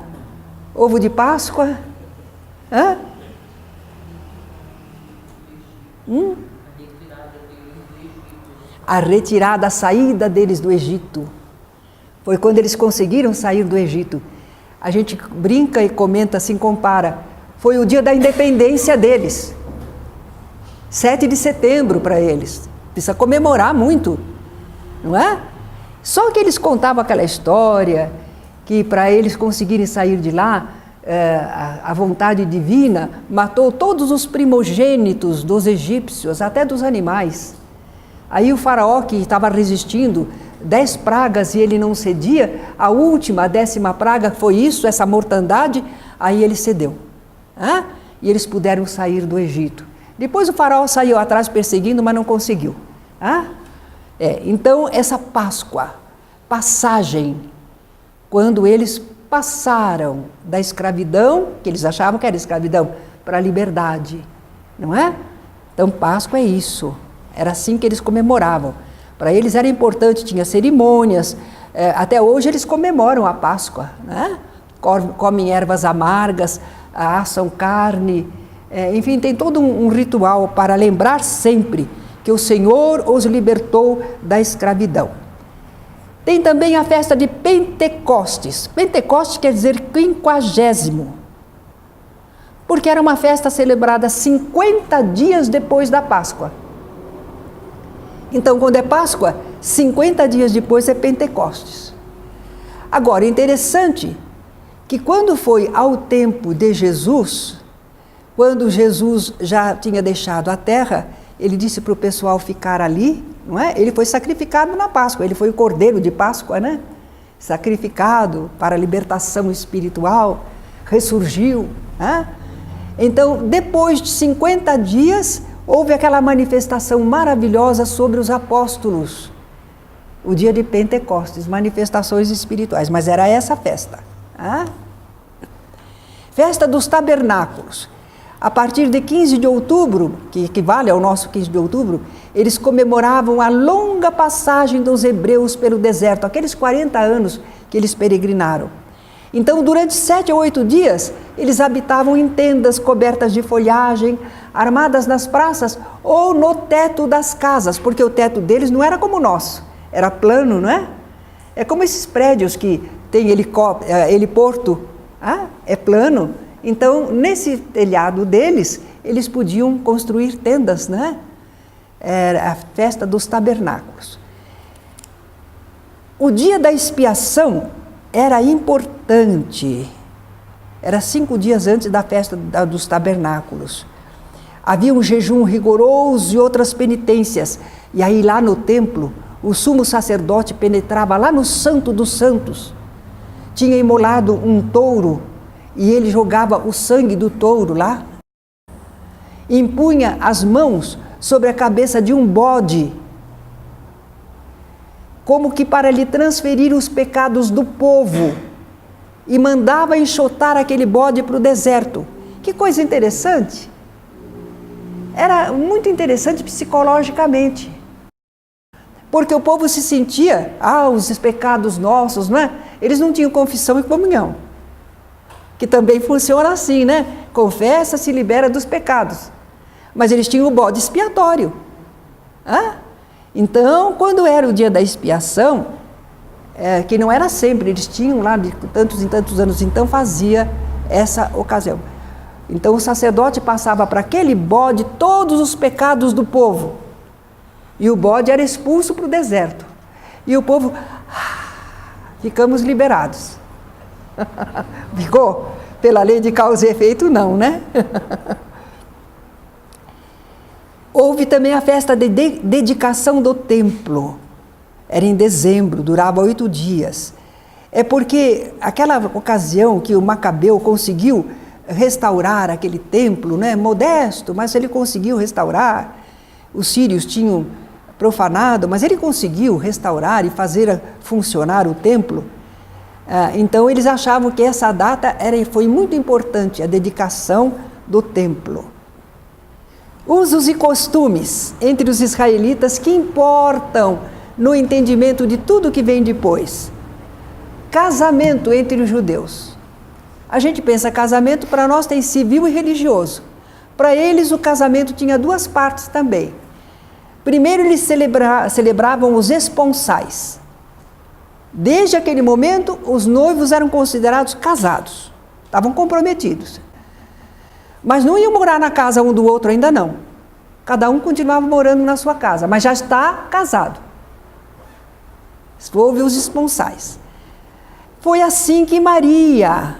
ovo de Páscoa. A retirada, a saída deles do Egito. Foi quando eles conseguiram sair do Egito. A gente brinca e comenta assim, compara. Foi o dia da independência deles. 7 de setembro para eles. Precisa comemorar muito, não é? Só que eles contavam aquela história que para eles conseguirem sair de lá, a vontade divina matou todos os primogênitos dos egípcios, até dos animais. Aí o faraó, que estava resistindo 10 pragas e ele não cedia, a última, a 10ª praga foi isso, essa mortandade, aí ele cedeu. E eles puderam sair do Egito. Depois o faraó saiu atrás perseguindo, mas não conseguiu. Então essa Páscoa, passagem, quando eles passaram da escravidão, que eles achavam que era escravidão, para a liberdade, não é? Então Páscoa é isso, era assim que eles comemoravam. Para eles era importante, tinha cerimônias, até hoje eles comemoram a Páscoa, né? Comem ervas amargas, assam carne, enfim, tem todo um ritual para lembrar sempre que o Senhor os libertou da escravidão. Tem também a festa de Pentecostes. Pentecostes quer dizer 50º, porque era uma festa celebrada 50 dias depois da Páscoa. Então, quando é Páscoa, 50 dias depois é Pentecostes. Agora, interessante que quando foi ao tempo de Jesus, quando Jesus já tinha deixado a terra, ele disse para o pessoal ficar ali, não é? Ele foi sacrificado na Páscoa, ele foi o cordeiro de Páscoa, né? Sacrificado para a libertação espiritual, ressurgiu, né? Então, depois de 50 dias, houve aquela manifestação maravilhosa sobre os apóstolos. O dia de Pentecostes, manifestações espirituais, mas era essa festa. Festa dos tabernáculos. A partir de 15 de outubro, que equivale ao nosso 15 de outubro, eles comemoravam a longa passagem dos hebreus pelo deserto, aqueles 40 anos que eles peregrinaram. Então, durante 7 ou 8 dias, eles habitavam em tendas cobertas de folhagem, armadas nas praças ou no teto das casas, porque o teto deles não era como o nosso, era plano, não é? É como esses prédios que tem heliporto, é plano. Então, nesse telhado deles, eles podiam construir tendas, né? Era a festa dos tabernáculos. O dia da expiação era importante. Era 5 dias antes da festa dos tabernáculos. Havia um jejum rigoroso e outras penitências. E aí lá no templo, o sumo sacerdote penetrava lá no Santo dos Santos. Tinha imolado um touro e ele jogava o sangue do touro lá. Impunha as mãos sobre a cabeça de um bode, como que para lhe transferir os pecados do povo, e mandava enxotar aquele bode para o deserto. Que coisa interessante! Era muito interessante psicologicamente, porque o povo se sentia, os pecados nossos, não é? Eles não tinham confissão e comunhão, que também funciona assim, né? Confessa, se libera dos pecados. Mas eles tinham o bode expiatório. Então, quando era o dia da expiação, que não era sempre, eles tinham lá de tantos em tantos anos, então fazia essa ocasião. Então o sacerdote passava para aquele bode todos os pecados do povo. E o bode era expulso para o deserto. E o povo, ficamos liberados. Ficou? Pela lei de causa e efeito, não, né? Houve também a festa de dedicação do templo. Era em dezembro, durava 8 dias. É porque aquela ocasião que o Macabeu conseguiu restaurar aquele templo, né, modesto, mas ele conseguiu restaurar. Os sírios tinham profanado, mas ele conseguiu restaurar e fazer funcionar o templo. Então eles achavam que essa data foi muito importante, a dedicação do templo. Usos e costumes entre os israelitas que importam no entendimento de tudo que vem depois. Casamento entre os judeus. A gente pensa casamento, para nós tem civil e religioso. Para eles o casamento tinha 2 partes também. Primeiro eles celebravam os esponsais. Desde aquele momento os noivos eram considerados casados, estavam comprometidos. Mas não iam morar na casa um do outro ainda não. Cada um continuava morando na sua casa, mas já está casado. Houve os esponsais. Foi assim que Maria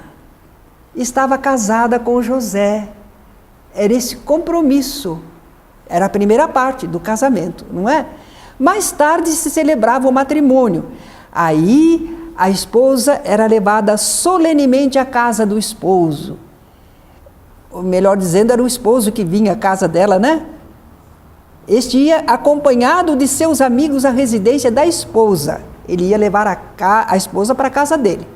estava casada com José. Era esse compromisso. Era a primeira parte do casamento, não é? Mais tarde se celebrava o matrimônio. Aí a esposa era levada solenemente à casa do esposo. Ou melhor dizendo, era o esposo que vinha à casa dela, né? Este ia acompanhado de seus amigos à residência da esposa. Ele ia levar a esposa para a casa dele.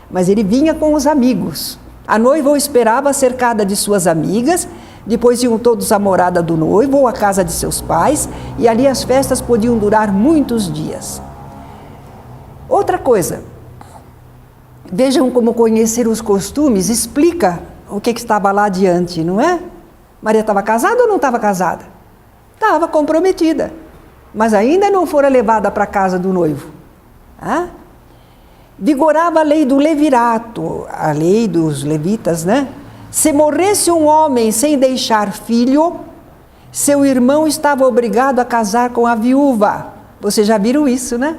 Mas ele vinha com os amigos. A noiva o esperava cercada de suas amigas, depois iam todos à morada do noivo ou à casa de seus pais, e ali as festas podiam durar muitos dias. Outra coisa, vejam como conhecer os costumes explica o que estava lá adiante, não é? Maria estava casada ou não estava casada? Estava comprometida, mas ainda não fora levada para a casa do noivo. Vigorava a lei do levirato, a lei dos levitas, né? Se morresse um homem sem deixar filho, seu irmão estava obrigado a casar com a viúva. Vocês já viram isso, né?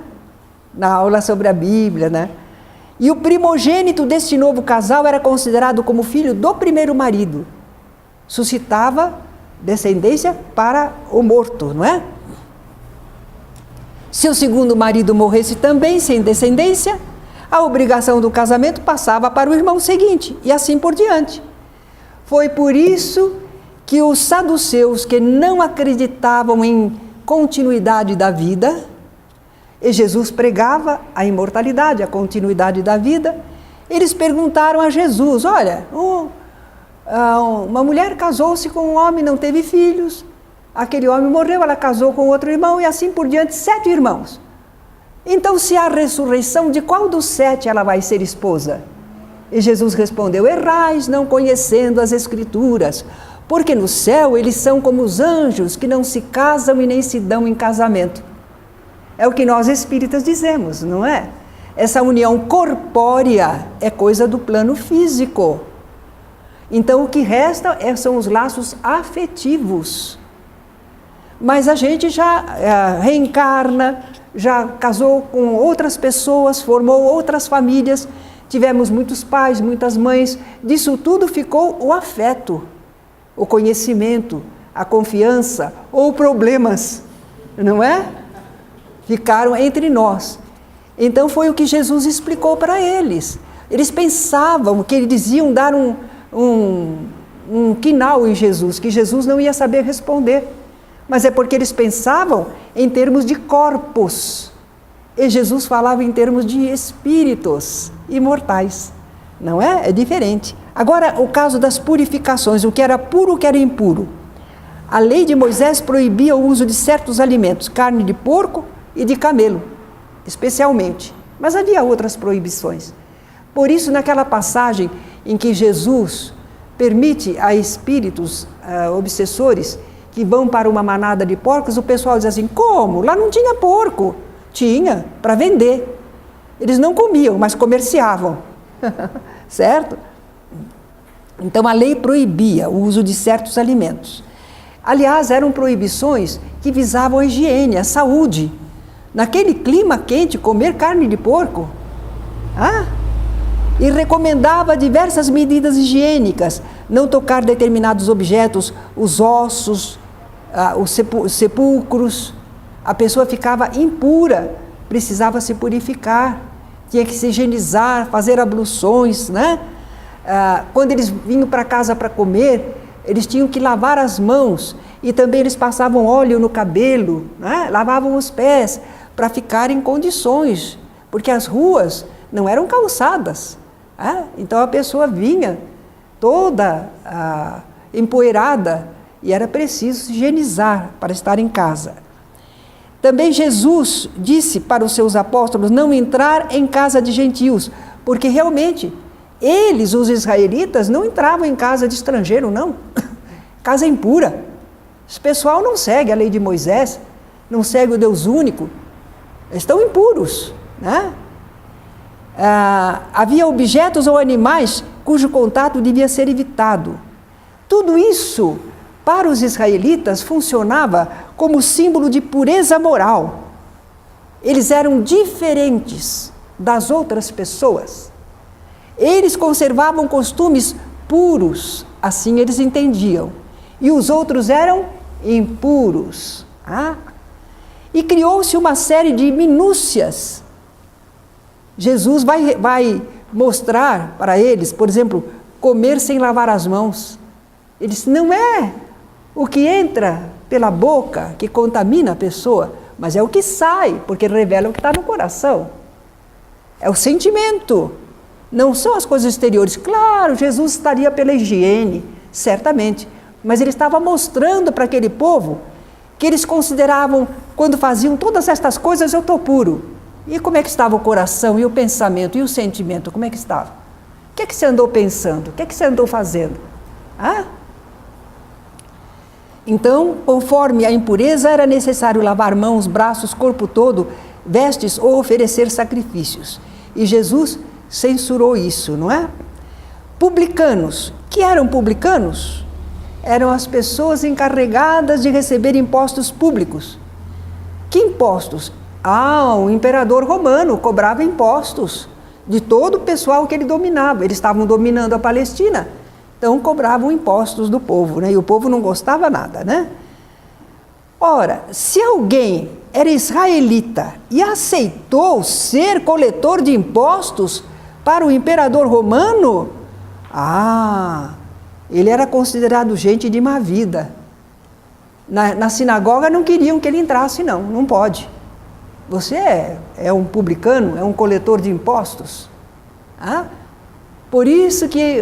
Na aula sobre a Bíblia, né? E o primogênito deste novo casal era considerado como filho do primeiro marido. Suscitava descendência para o morto, não é? Se o segundo marido morresse também sem descendência, a obrigação do casamento passava para o irmão seguinte, e assim por diante. Foi por isso que os saduceus, que não acreditavam em continuidade da vida, e Jesus pregava a imortalidade, a continuidade da vida, eles perguntaram a Jesus, olha, uma mulher casou-se com um homem, não teve filhos, aquele homem morreu, ela casou com outro irmão, e assim por diante, 7 irmãos. Então, se há ressurreição, de qual dos 7 ela vai ser esposa? E Jesus respondeu, errais não conhecendo as Escrituras, porque no céu eles são como os anjos, que não se casam e nem se dão em casamento. É o que nós espíritas dizemos, não é? Essa união corpórea é coisa do plano físico. Então, o que resta são os laços afetivos. Mas a gente já reencarna, já casou com outras pessoas, formou outras famílias, tivemos muitos pais, muitas mães, disso tudo ficou o afeto. o conhecimento, a confiança ou problemas, não é? Ficaram entre nós. Então foi o que Jesus explicou para eles. Eles pensavam que eles iam dar um quinal em Jesus, que Jesus não ia saber responder. Mas é porque eles pensavam em termos de corpos. E Jesus falava em termos de espíritos imortais. Não é? É diferente. Agora, o caso das purificações, o que era puro, o que era impuro. A lei de Moisés proibia o uso de certos alimentos, carne de porco e de camelo, especialmente. Mas havia outras proibições. Por isso, naquela passagem em que Jesus permite a espíritos obsessores que vão para uma manada de porcos, o pessoal diz assim, como? Lá não tinha porco. Tinha, para vender. Eles não comiam, mas comerciavam. Certo? Então a lei proibia o uso de certos alimentos. Aliás, eram proibições que visavam a higiene, a saúde. Naquele clima quente, comer carne de porco. E recomendava diversas medidas higiênicas, não tocar determinados objetos, os ossos, os sepulcros. A pessoa ficava impura, precisava se purificar, tinha que se higienizar, fazer abluções, né? Quando eles vinham para casa para comer, eles tinham que lavar as mãos e também eles passavam óleo no cabelo, né? Lavavam os pés para ficar em condições, porque as ruas não eram calçadas. Então a pessoa vinha toda empoeirada e era preciso higienizar para estar em casa. Também Jesus disse para os seus apóstolos não entrar em casa de gentios, porque realmente eles, os israelitas, não entravam em casa de estrangeiro, não. Casa impura. Esse pessoal não segue a lei de Moisés, não segue o Deus único, estão impuros, né? Havia objetos ou animais cujo contato devia ser evitado. Tudo isso, para os israelitas, funcionava como símbolo de pureza moral. Eles eram diferentes das outras pessoas. Eles conservavam costumes puros, assim eles entendiam. E os outros eram impuros. E criou-se uma série de minúcias. Jesus vai mostrar para eles, por exemplo, comer sem lavar as mãos. Ele disse, não é o que entra pela boca que contamina a pessoa, mas é o que sai, porque revela o que está no coração. É o sentimento, não são as coisas exteriores. Claro, Jesus estaria pela higiene, certamente, mas ele estava mostrando para aquele povo que eles consideravam, quando faziam todas estas coisas, eu estou puro. E como é que estava o coração, e o pensamento, e o sentimento, como é que estava? O que é que você andou pensando? O que é que você andou fazendo? Então, conforme a impureza, era necessário lavar mãos, braços, corpo todo, vestes ou oferecer sacrifícios. E Jesus censurou isso, não é? Publicanos. Que eram publicanos? Eram as pessoas encarregadas de receber impostos públicos. Que impostos? O imperador romano cobrava impostos de todo o pessoal que ele dominava. Eles estavam dominando a Palestina, então cobravam impostos do povo, né? E o povo não gostava nada, né? Ora, se alguém era israelita e aceitou ser coletor de impostos para o imperador romano, ele era considerado gente de má vida. Na sinagoga não queriam que ele entrasse, não pode. Você é um publicano, é um coletor de impostos. Por isso que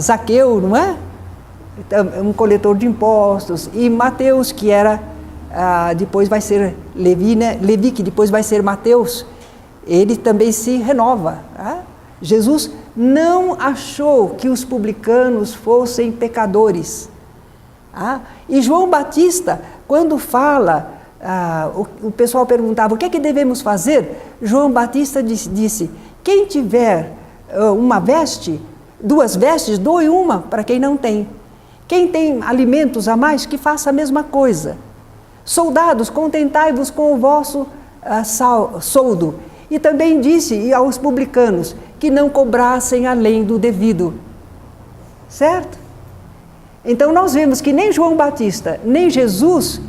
Zaqueu, não é? Um coletor de impostos. E Mateus, que era, depois vai ser Levi, né? Levi, que depois vai ser Mateus, ele também se renova. Jesus não achou que os publicanos fossem pecadores. E João Batista, quando fala, o pessoal perguntava, o que é que devemos fazer? João Batista disse, quem tiver uma veste, 2 vestes, doe uma para quem não tem. Quem tem alimentos a mais, que faça a mesma coisa. Soldados, contentai-vos com o vosso soldo. E também disse aos publicanos que não cobrassem além do devido. Certo? Então nós vemos que nem João Batista, nem Jesus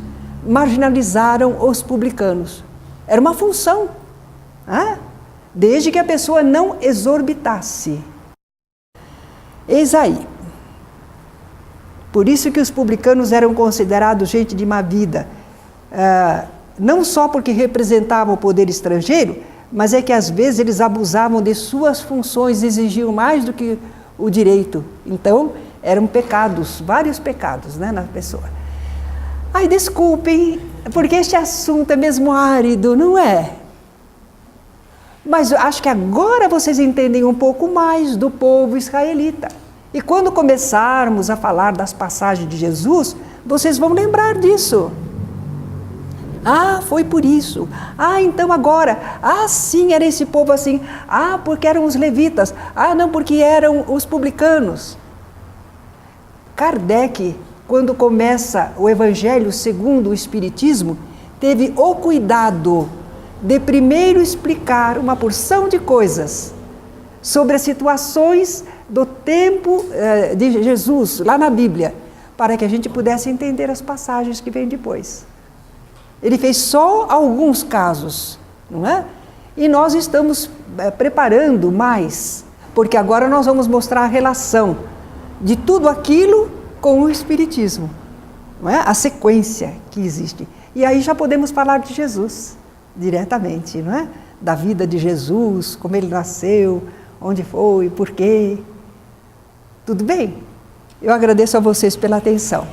marginalizaram os publicanos. Era uma função, né? Desde que a pessoa não exorbitasse. Eis aí. Por isso que os publicanos eram considerados gente de má vida. Não só porque representavam o poder estrangeiro, mas é que às vezes eles abusavam de suas funções, exigiam mais do que o direito. Então, eram pecados, vários pecados, né, na pessoa. Ai, desculpem, porque este assunto é mesmo árido, não é? Mas acho que agora vocês entendem um pouco mais do povo israelita. E quando começarmos a falar das passagens de Jesus, vocês vão lembrar disso. Ah, foi por isso. Ah, então agora. Ah, sim, era esse povo assim. Ah, porque eram os levitas. Ah, não, porque eram os publicanos. Kardec, quando começa o Evangelho segundo o Espiritismo, teve o cuidado de primeiro explicar uma porção de coisas sobre as situações do tempo de Jesus, lá na Bíblia, para que a gente pudesse entender as passagens que vêm depois. Ele fez só alguns casos, não é? E nós estamos preparando mais, porque agora nós vamos mostrar a relação de tudo aquilo com o Espiritismo, não é? A sequência que existe. E aí já podemos falar de Jesus diretamente, não é? Da vida de Jesus, como ele nasceu, onde foi, por quê. Tudo bem? Eu agradeço a vocês pela atenção.